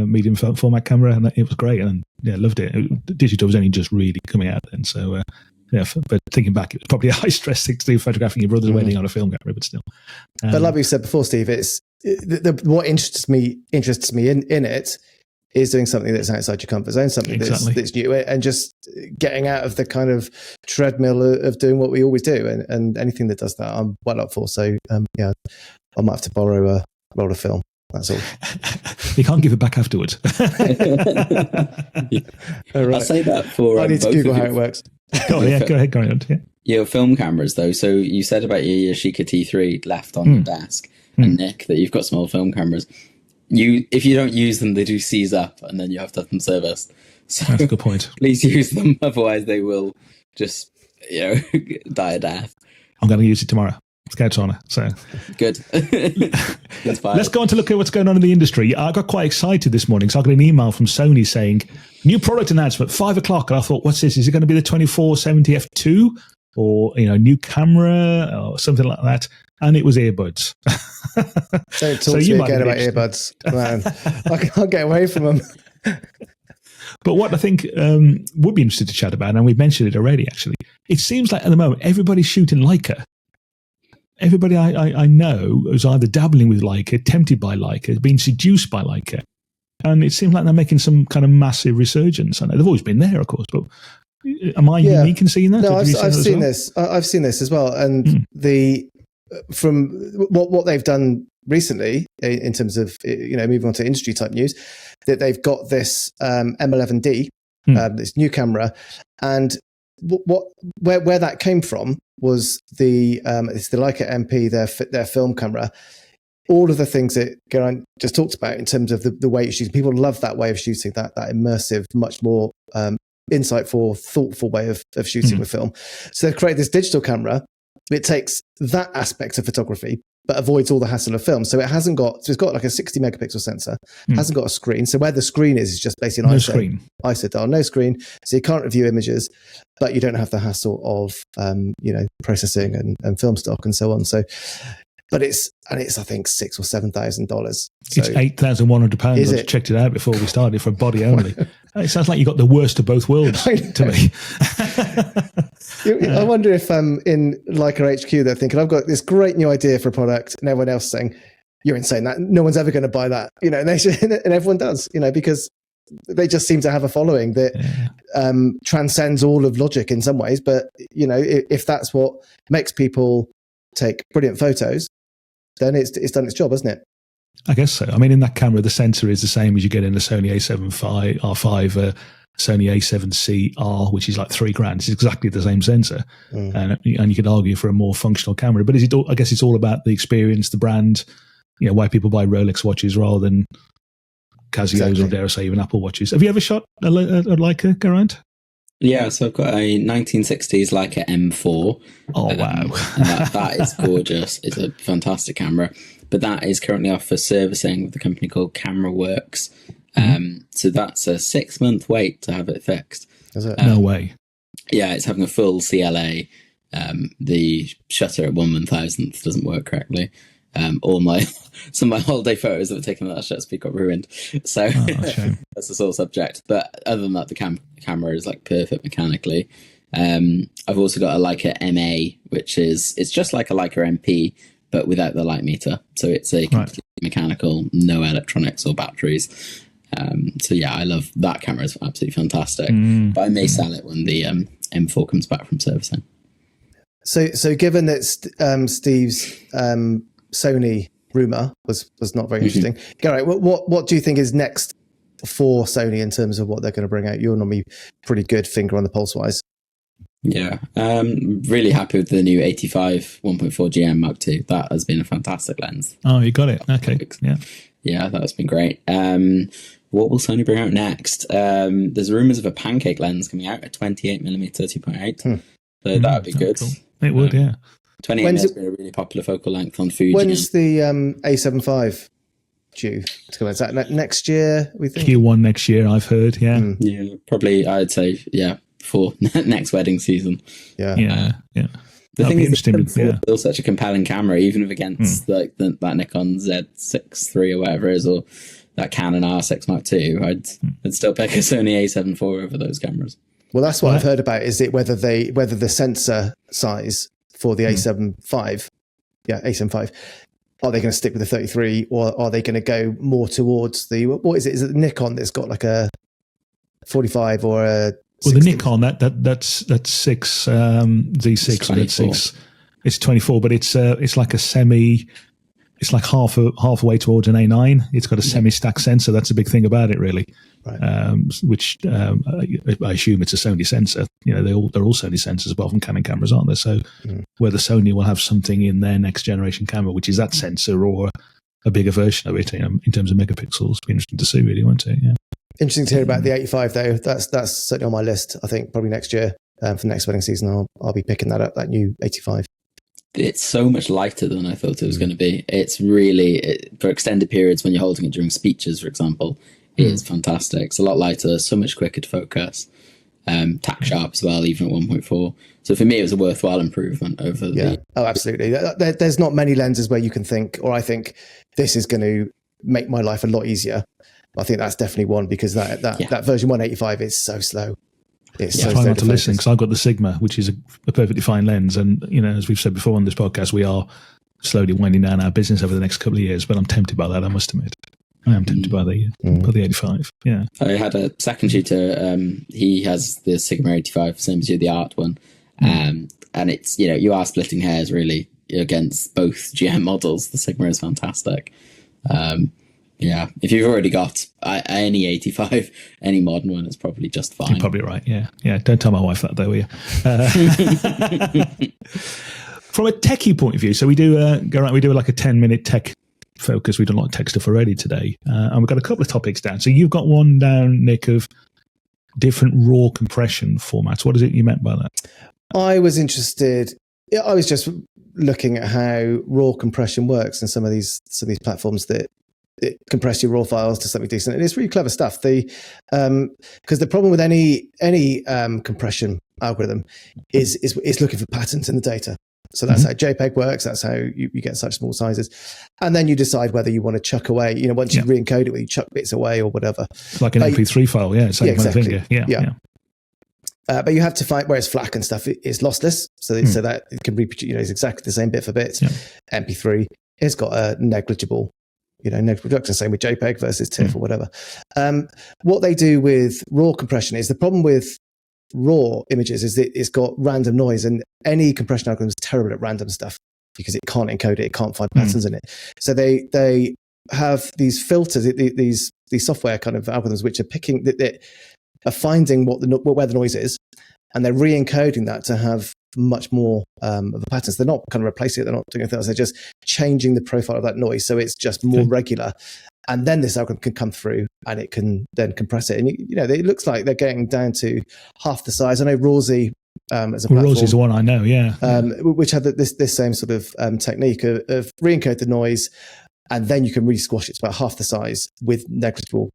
medium format camera, and it was great, and loved it. Digital was only just really coming out then, so but thinking back, it was probably a high stress thing to do, photographing your brother's wedding on a film camera, but still. But like we said before, Steve, it's what interests me in it is doing something that's outside your comfort zone, something that's new, and just getting out of the kind of treadmill of doing what we always do. And anything that does that, I'm well up for. So yeah, I might have to borrow a roll of film. That's all. You can't give it back afterwards. Right. I'll say that for. I need to Google how it works. Go ahead, go on. Yeah. Your film cameras, though. So you said about your Yashica T3 left on your desk, and Nick, that you've got small film cameras. If you don't use them, they do seize up, and then you have to have them serviced. So that's a good point. Please use them, otherwise they will just die a death. I'm going to use it tomorrow. Scouts honour. So good. Let's go on to look at what's going on in the industry. I got quite excited this morning. So I got an email from Sony saying new product announcement 5:00, and I thought, what's this? Is it going to be the 2470 f2 or new camera or something like that? And it was earbuds. Don't talk to me again about earbuds, man. I can't get away from them. But what I think would be interesting to chat about, and we've mentioned it already, actually, it seems like at the moment everybody's shooting Leica. Everybody I know is either dabbling with Leica, tempted by Leica, been seduced by Leica. And it seems like they're making some kind of massive resurgence. I know they've always been there, of course, but am I unique in seeing that? No, I've seen this. I've seen this as well. And from what they've done recently in terms of moving on to industry type news, that they've got this M11D, this new camera, and where that came from was it's the Leica MP, their film camera. All of the things that Geraint just talked about in terms of the way it's shooting, people love that way of shooting, that immersive, much more insightful, thoughtful way of shooting with film. So they've created this digital camera. It takes that aspect of photography, but avoids all the hassle of film. So it's got like a 60 megapixel sensor, hasn't got a screen. So where the screen is just basically an ISO dial, no screen. So you can't review images, but you don't have the hassle of, processing and film stock and so on. So, but it's I think $6,000 or $7,000. So, it's £8,100. I just checked it out before we started for body only. It sounds like you got the worst of both worlds to me. I wonder if in Leica HQ they're thinking, I've got this great new idea for a product, and everyone else saying, you're insane, that no one's ever going to buy that, and everyone does, because they just seem to have a following that transcends all of logic in some ways. But if that's what makes people take brilliant photos, then it's done its job, hasn't it? I guess so. I mean, in that camera, the sensor is the same as you get in the Sony A7 R5, Sony A7C R, which is like $3,000. It's exactly the same sensor, and you could argue for a more functional camera. But I guess it's all about the experience, the brand. Why people buy Rolex watches rather than Casios or dare I say even Apple watches. Have you ever shot a Leica, Geraint? Yeah, so I've got a 1960s Leica M4. Oh, wow. that is gorgeous. It's a fantastic camera. But that is currently off for servicing with a company called Camera Works. So that's a 6-month wait to have it fixed. Is it? No way. Yeah, it's having a full CLA. The shutter at 1/1000th doesn't work correctly. Some of my holiday photos that were taken at that shutter speed got ruined. So that's a sore subject. But other than that, the camera is like perfect mechanically. I've also got a Leica MA, it's just like a Leica MP, but without the light meter. So it's a completely mechanical, no electronics or batteries. So yeah, I love that camera. It's absolutely fantastic. But I may sell it when the M4 comes back from servicing. So given that Steve's Sony rumor was not very interesting, Geraint, what do you think is next for Sony in terms of what they're going to bring out? You're normally pretty good finger on the pulse wise. Yeah, really happy with the new 85 1.4 GM Mark II. That has been a fantastic lens. Oh, you got it. Okay. Yeah, that has been great. What will Sony bring out next? There's rumours of a pancake lens coming out at 28mm 2.8. So that would be good. Cool. It would, yeah. 28mm has been a really popular focal length on Fuji. When's the A7 IV due to come out? Is that next year, we think? Q1 next year, I've heard, yeah. Yeah, probably, I'd say, before next wedding season. Yeah. The thing is, it's still such a compelling camera, even if against like that Nikon Z6 III or whatever it is, or that Canon R6 Mark II, I'd still pick a Sony A7 IV over those cameras. Well, that's what I've heard about. Is it whether the sensor size for the A7 V, A7 V, are they going to stick with the 33 or are they going to go more towards what is it? Is it the Nikon that's got like a 45 or a 60? Well, the Nikon that's 6 Z6, that's 6. It's 24, but it's like a semi. It's like halfway towards an A9. It's got a semi-stack sensor. That's a big thing about it, really. Right. Which I assume it's a Sony sensor. You know, they're all Sony sensors, apart from Canon cameras, aren't they? So whether Sony will have something in their next generation camera, which is that sensor, or a bigger version of it, in terms of megapixels, be interesting to see, really, won't it? Yeah. Interesting to hear about the 85, though. That's certainly on my list. I think probably next year for the next wedding season, I'll be picking that up. That new 85. It's so much lighter than I thought it was going to be. It's really, for extended periods when you're holding it during speeches, for example, it's fantastic. It's a lot lighter, so much quicker to focus. Tack sharp as well, even at 1.4. So for me, it was a worthwhile improvement over the... Oh, absolutely. There's not many lenses where you can think, or I think this is going to make my life a lot easier. I think that's definitely one, because that version 185 is so slow. It's so try not to listen, because I've got the Sigma, which is a perfectly fine lens, and as we've said before on this podcast, we are slowly winding down our business over the next couple of years. But I'm tempted by that, I must admit. I am tempted by the 85. Yeah, I had a second shooter. He has the Sigma 85, same as you, the art one, and it's you are splitting hairs really against both GM models. The Sigma is fantastic. Yeah, if you've already got any 85, any modern one, it's probably just fine. You're probably right, yeah. Don't tell my wife that, though, will you? From a techie point of view, so we do like a 10-minute tech focus. We've done a lot of tech stuff already today. And we've got a couple of topics down. So you've got one down, Nick, of different RAW compression formats. What is it you meant by that? I was just looking at how RAW compression works in some of these platforms that it compress your raw files to something decent, and it's really clever stuff. Because the problem with any compression algorithm is looking for patterns in the data. So that's how JPEG works. That's how you get such small sizes, and then you decide whether you want to chuck away. Once you re-encode it, whether you chuck bits away or whatever. Like an MP3 file, same exactly. kind of thing. Yeah. But you have to find, whereas FLAC and stuff is lossless, so that it can reproduce. It's exactly the same bit for bit. Yeah. MP3 has got a negligible. No production, same with JPEG versus TIFF or whatever. What they do with RAW compression is, the problem with RAW images is that it's got random noise, and any compression algorithm is terrible at random stuff because it can't encode it, it can't find patterns in it. So they have these filters, these software kind of algorithms which are picking that are finding where the noise is, and they're re-encoding that to have much more of the patterns. They're not kind of replacing it, they're not doing anything else, they're just changing the profile of that noise so it's just more regular, and then this algorithm can come through and it can then compress it, and it looks like they're getting down to half the size. I know Rawsy as a platform, Rawsy's the one I know, which had this same sort of technique of re-encode the noise, and then you can really squash it to about half the size with negligible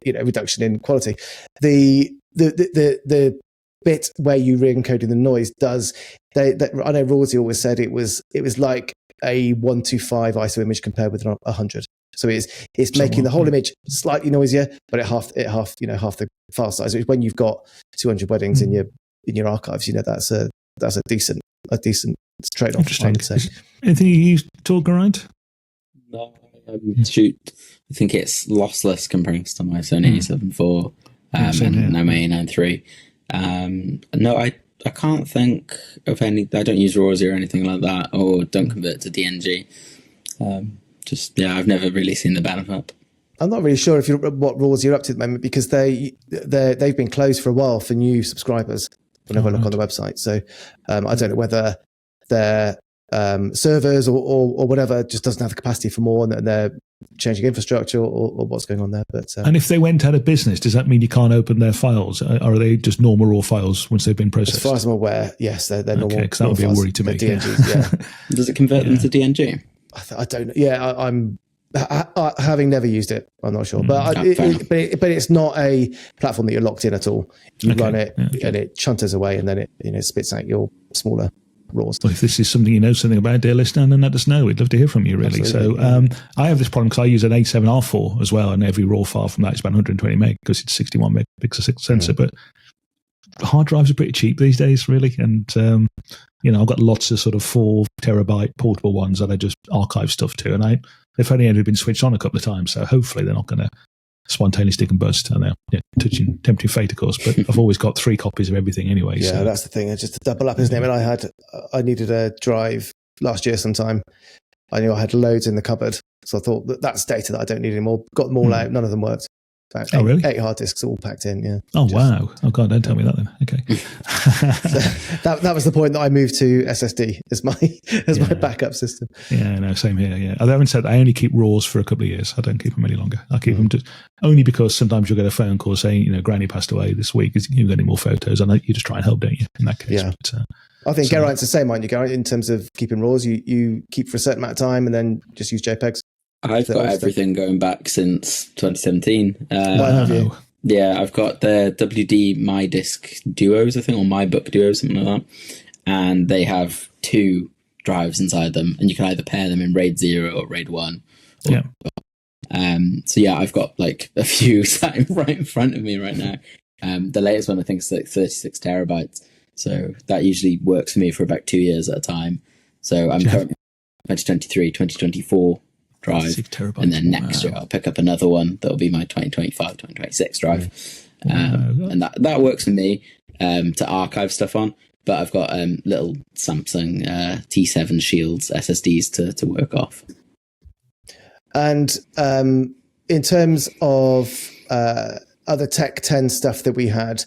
reduction in quality. The bit where you re-encoding the noise I know Rawsy always said it was like a 125 ISO image compared with 100. So it's making the whole image slightly noisier, but at half the file size. Which, when you've got 200 weddings in your archives, that's a decent trade-off. Interesting. I would say. Anything you use at all, Geraint? No, I think it's lossless compressed on my Sony A7 IV and now my A9 III. No, I can't think of any. I don't use Rawsy or anything like that, or don't convert to DNG. I've never really seen the benefit. I'm not really sure what Rawsy you're up to at the moment, because they've been closed for a while for new subscribers whenever I look on the website. So I don't know whether their servers or whatever just doesn't have the capacity for more, and they're changing infrastructure or what's going on there. But and if they went out of business, does that mean you can't open their files? Or are they just normal raw files once they've been processed? As far as I'm aware, yes, they're normal. Because that would be a worry to me. Does it convert them to DNG? I don't know. Yeah, I'm having never used it, I'm not sure. But it's not a platform that you're locked in at all. You run it and it chunters away, and then it spits out your smaller RAWs. Well, if this is something you know something about, dear listener, then let us know. We'd love to hear from you, really. Absolutely. So I have this problem because I use an A7R4 as well, and every RAW file from that is about 120 meg because it's 61 megapixel sensor. But hard drives are pretty cheap these days, really, and I've got lots of sort of 4 terabyte portable ones that I just archive stuff to, and they've only ever been switched on a couple of times, so hopefully they're not going to spontaneously stick and bust. And they're tempting fate, of course, but I've always got 3 copies of everything anyway. Yeah, so. That's the thing. It's just a double up, isn't it? I mean, I needed a drive last year sometime. I knew I had loads in the cupboard, so I thought that's data that I don't need anymore. Got them all out. None of them worked. Really? 8 hard disks all packed in. Yeah. Oh, wow. Oh God, don't tell me that then. Okay. So that was the point that I moved to SSD as my backup system. Yeah, no, same here. Yeah, I haven't said I only keep RAWs for a couple of years. I don't keep them any longer. I keep them just only because sometimes you'll get a phone call saying, Granny passed away this week. You got any more photos? And you just try and help, don't you? In that case. Yeah. But, I think Geraint's the same, aren't you, Geraint, in terms of keeping RAWs? You keep for a certain amount of time and then just use JPEGs. I've got everything going back since 2017. Why have you? Yeah, I've got the WD My Disc Duos, I think, or My Book Duos, something like that. And they have 2 drives inside them, and you can either pair them in RAID 0 or RAID 1. Yeah. So yeah, I've got like a few sat right in front of me right now. The latest one I think is like 36 terabytes. So that usually works for me for about 2 years at a time. So I'm currently 2023, 2024 drive, and then next year I'll pick up another one that'll be my 2025, 2026 drive. And that works for me to archive stuff on. But I've got little Samsung T7 Shields SSDs to work off. And in terms of other Tech 10 stuff that we had,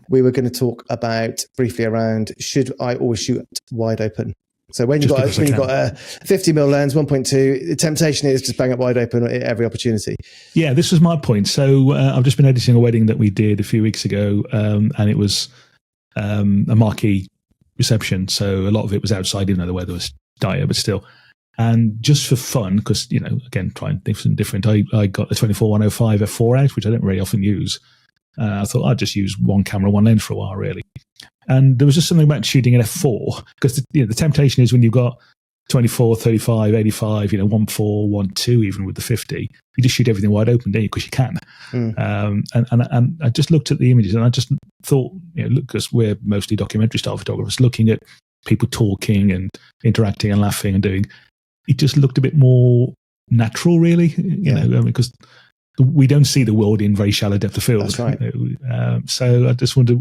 we were going to talk about briefly around, should I always shoot wide open? So when you've got a 50mm lens, 1.2, the temptation is just bang up wide open at every opportunity. Yeah, this was my point. So I've just been editing a wedding that we did a few weeks ago, and it was a marquee reception. So a lot of it was outside, even though the weather was dire, but still. And just for fun, because, again, trying something different, I got the 24-105 f4 out, which I don't very often use. I thought I'd just use one camera, one lens for a while, really. And there was just something about shooting an f4, because the temptation is when you've got 24, 35, 85, 1.4, 1.2, even with the 50, you just shoot everything wide open, don't you? Because you can. And I just looked at the images and I just thought, look, because we're mostly documentary style photographers, looking at people talking and interacting and laughing and doing, it just looked a bit more natural, really, because we don't see the world in very shallow depth of field. That's right. So I just wonder,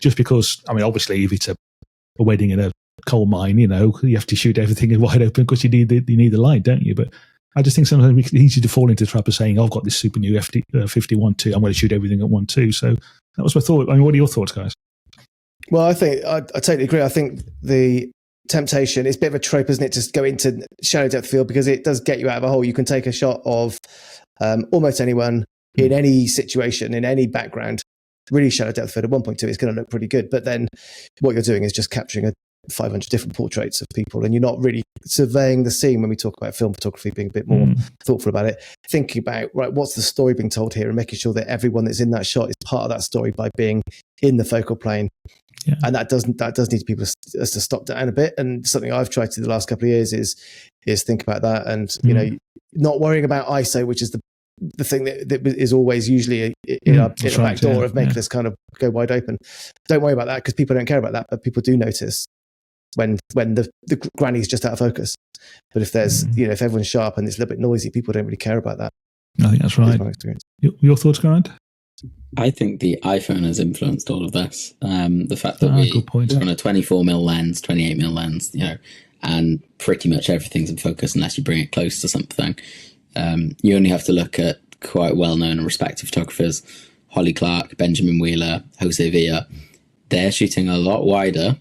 just because, obviously, if it's a wedding in a coal mine, you have to shoot everything wide open because you need the light, don't you? But I just think sometimes it's easy to fall into the trap of saying, I've got this super new 50-1.2, I'm going to shoot everything at 1.2. So that was my thought. What are your thoughts, guys? Well, I think I totally agree. I think the temptation is a bit of a trope, isn't it? Just go into shallow depth field because it does get you out of a hole. You can take a shot of almost anyone in any situation, in any background, really shallow depth field at 1.2 is going to look pretty good. But then what you're doing is just capturing 500 different portraits of people, and you're not really surveying the scene. When we talk about film photography, being a bit more thoughtful about it, thinking about, right, what's the story being told here, and making sure that everyone that's in that shot is part of that story by being in the focal plane. Yeah. And that does need people to stop down a bit. And something I've tried to do the last couple of years is think about that, and not worrying about ISO, which is the thing that is always usually in a back door of making us kind of go wide open. Don't worry about that because people don't care about that, but people do notice when the granny's just out of focus. But if there's if everyone's sharp and it's a little bit noisy, people don't really care about that. I think that's right. Your thoughts, Geraint? I think the iPhone has influenced all of this. The fact that we're on a 24mm lens, 28mm lens, and pretty much everything's in focus unless you bring it close to something. You only have to look at quite well-known and respected photographers, Holly Clark, Benjamin Wheeler, Jose Villa. They're shooting a lot wider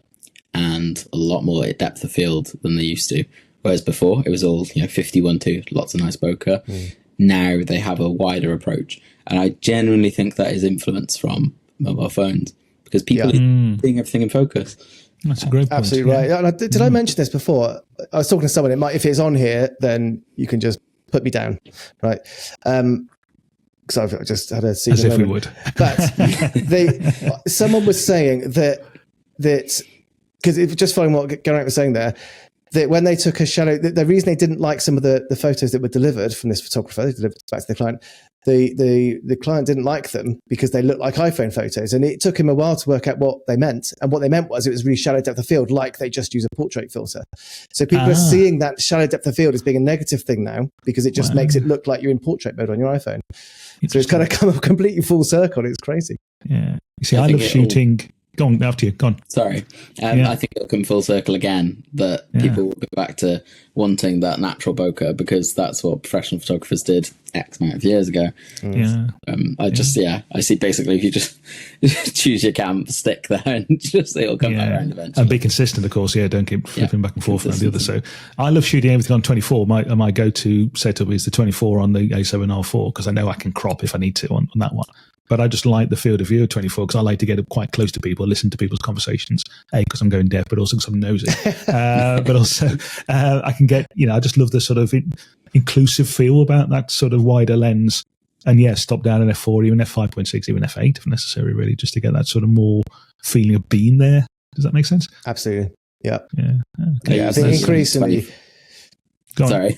and a lot more at depth of field than they used to. Whereas before, it was all 50-1.2, lots of nice bokeh. Now they have a wider approach. And I genuinely think that is influence from mobile phones because people are seeing everything in focus. That's a great point. Absolutely right. Did I mention this before? I was talking to someone. If it's on here, then you can just put me down, right? Because I've just had a scene. As if we would. But someone was saying that because just following what Geraint was saying there, that when they took a shallow, the reason they didn't like some of the photos that were delivered from this photographer, they delivered back to the client, the client didn't like them because they looked like iPhone photos, and it took him a while to work out what they meant. And what they meant was it was really shallow depth of field, like they just use a portrait filter. So people are seeing that shallow depth of field as being a negative thing now because it just makes it look like you're in portrait mode on your iPhone. So it's kind of come completely full circle. It's crazy. Yeah. You see, I love shooting. Go on, after you. Go on. Sorry. I think it'll come full circle again, that people will go back to wanting that natural bokeh because that's what professional photographers did X amount of years ago. Yeah. I see basically if you just choose your cam, stick there, and just it'll come back around eventually. And be consistent, of course. Yeah, don't keep flipping back and forth on the other. So I love shooting everything on 24. My go-to setup is the 24 on the A7R4 because I know I can crop if I need to on that one. But I just like the field of view of 24 because I like to get up quite close to people, listen to people's conversations, because I'm going deaf, but also because I'm nosy. But also I can get, I just love the sort of inclusive feel about that sort of wider lens. And stop down an F4, even F5.6, even F8 if necessary, really, just to get that sort of more feeling of being there. Does that make sense? Absolutely. Yeah. Yeah. Okay. Yeah, I think increasingly... Sorry.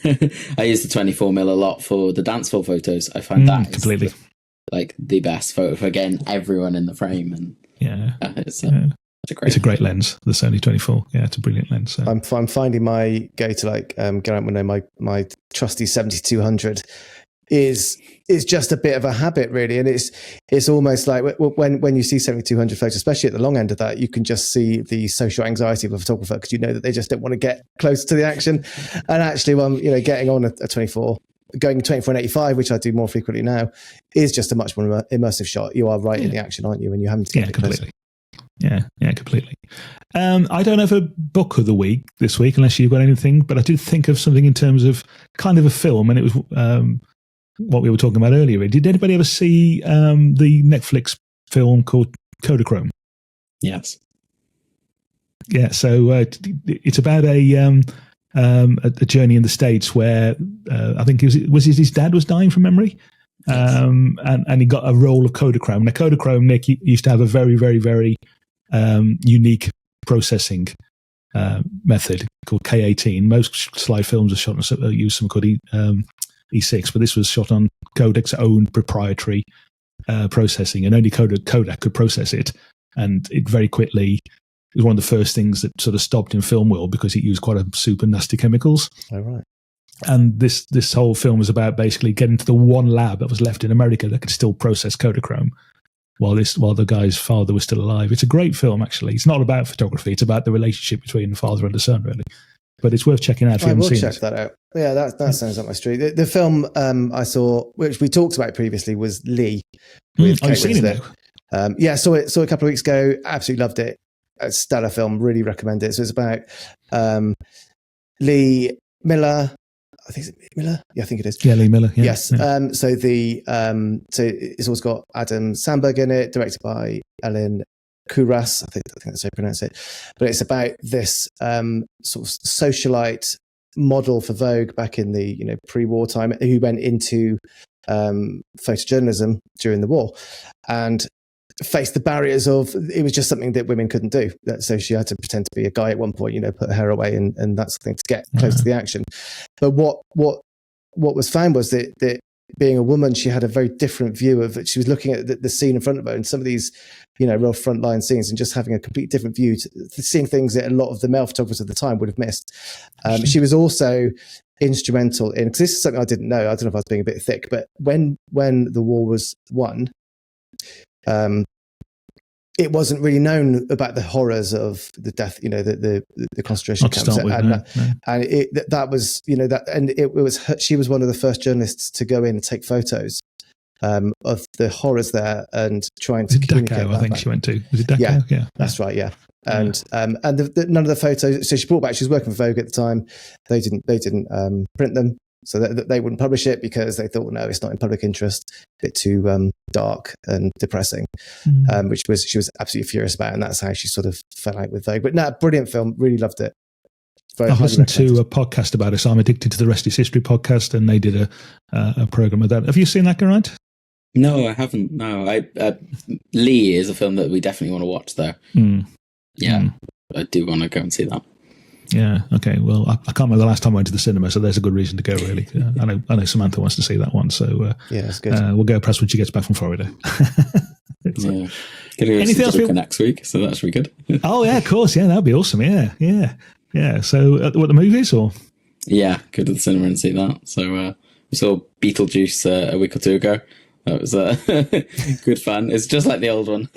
I use the 24mm a lot for the dance floor photos. I find that completely like the best photo for getting everyone in the frame, and it's a great lens, the Sony 24. It's a brilliant lens. So. I'm finding my go to Geraint will know my trusty 7200 is just a bit of a habit, really, and it's almost like when you see 7200 photos, especially at the long end of that, you can just see the social anxiety of a photographer because you know that they just don't want to get close to the action. And actually, when getting on a 24. Going 24 and 85, which I do more frequently now, is just a much more immersive shot. You are right in the action, aren't you? And you haven't to get completely. Completely. I don't have a book of the week this week, unless you've got anything. But I did think of something in terms of kind of a film, and it was what we were talking about earlier. Did anybody ever see the Netflix film called Kodachrome? Yes. Yeah. So it's about a journey in the States where I think his dad was dying from memory, and he got a roll of Kodachrome. Now, Kodachrome, Nick, used to have a very, very, very unique processing method called K18. Most slide films are shot on use something called E6, but this was shot on Kodak's own proprietary processing, and only Kodak could process it, and it very quickly. It was one of the first things that sort of stopped in film world because it used quite a super nasty chemicals. Oh, right. And this whole film was about basically getting to the one lab that was left in America that could still process Kodachrome while the guy's father was still alive. It's a great film, actually. It's not about photography. It's about the relationship between the father and the son, really. But it's worth checking out if you haven't seen it. I will check that out. Yeah, that sounds up my street. The film I saw, which we talked about previously, was Lee. Have you seen it now? Saw it a couple of weeks ago. Absolutely loved it. A stellar film, really recommend it. So it's about Lee Miller. I think it's Miller. Yeah, I think it is. Yeah, Lee Miller. Yeah, yes. Yeah. So it's also got Adam Sandberg in it, directed by Ellen Kuras. I think that's how you pronounce it. But it's about this sort of socialite model for Vogue back in the pre-war time who went into photojournalism during the war and faced the barriers of it was just something that women couldn't do. So she had to pretend to be a guy at one point, put her hair away and that sort of thing to get close to the action. But what was found was that being a woman, she had a very different view of it. She was looking at the scene in front of her and some of these, real frontline scenes and just having a complete different view to seeing things that a lot of the male photographers at the time would have missed. She was also instrumental in, because this is something I didn't know. I don't know if I was being a bit thick, but when the war was won, it wasn't really known about the horrors of the death, the concentration camps, that was, it was her, she was one of the first journalists to go in and take photos of the horrors there and trying to communicate. Dachau, I think she went to. Was it Dachau? Yeah, that's right. Yeah, and none of the photos. So she brought back. She was working for Vogue at the time. They didn't print them. So they wouldn't publish it because they thought, no, it's not in public interest. A bit too dark and depressing, which she was absolutely furious about, and that's how she sort of fell out with Vogue. But no, brilliant film, really loved it. I've listened to a podcast about it, so I'm addicted to the Rest is History podcast, and they did a program of that. Have you seen that, Geraint? No, I haven't. No, Lee is a film that we definitely want to watch, though. I do want to go and see that. Yeah. Okay. Well, I can't remember the last time I went to the cinema, so there's a good reason to go. Really, I know Samantha wants to see that one, so yeah, that's good. We'll go press when she gets back from Florida. Yeah. Anything else for next week? So that should be good. Oh yeah, of course. Yeah, that'd be awesome. Yeah. So, what the movies or? Yeah, go to the cinema and see that. So we saw Beetlejuice a week or two ago. That was good fun. It's just like the old one.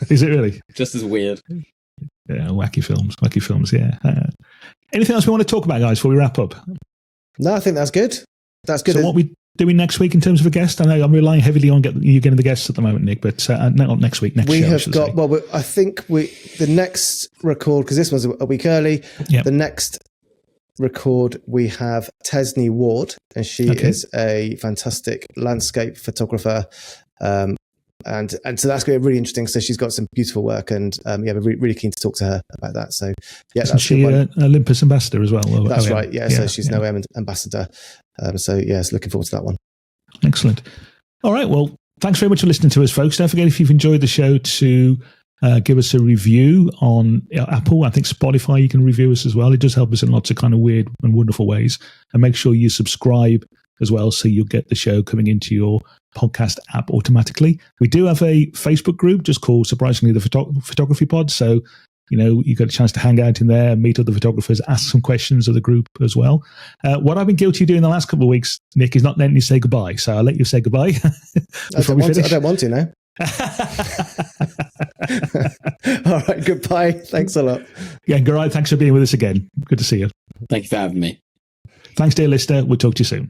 Is it really? Just as weird. Yeah, wacky films. Yeah. Anything else we want to talk about, guys, before we wrap up? No, I think that's good. That's good. So what we doing next week in terms of a guest? I know I'm relying heavily on you getting the guests at the moment, Nick, but not next week. Next we show, have got. Well, I think the next record, because this one's a week early. Yep. The next record we have Tesney Ward, and she is a fantastic landscape photographer. And so that's going to be really interesting. So she's got some beautiful work, and we're really keen to talk to her about that. So isn't she an Olympus ambassador as well? That's right. Yeah, so she's an OM ambassador. So looking forward to that one. Excellent. All right. Well, thanks very much for listening to us, folks. Don't forget, if you've enjoyed the show, to give us a review on Apple. I think Spotify, you can review us as well. It does help us in lots of kind of weird and wonderful ways. And make sure you subscribe as well, so you'll get the show coming into your podcast app automatically. We do have a Facebook group just called, surprisingly, the Photography Pod. So, you got a chance to hang out in there, meet other photographers, ask some questions of the group as well. What I've been guilty of doing the last couple of weeks, Nick, is not letting you say goodbye. So I'll let you say goodbye. I don't want to now. All right, goodbye. Thanks a lot. Yeah, Geraint, thanks for being with us again. Good to see you. Thank you for having me. Thanks, dear listener. We'll talk to you soon.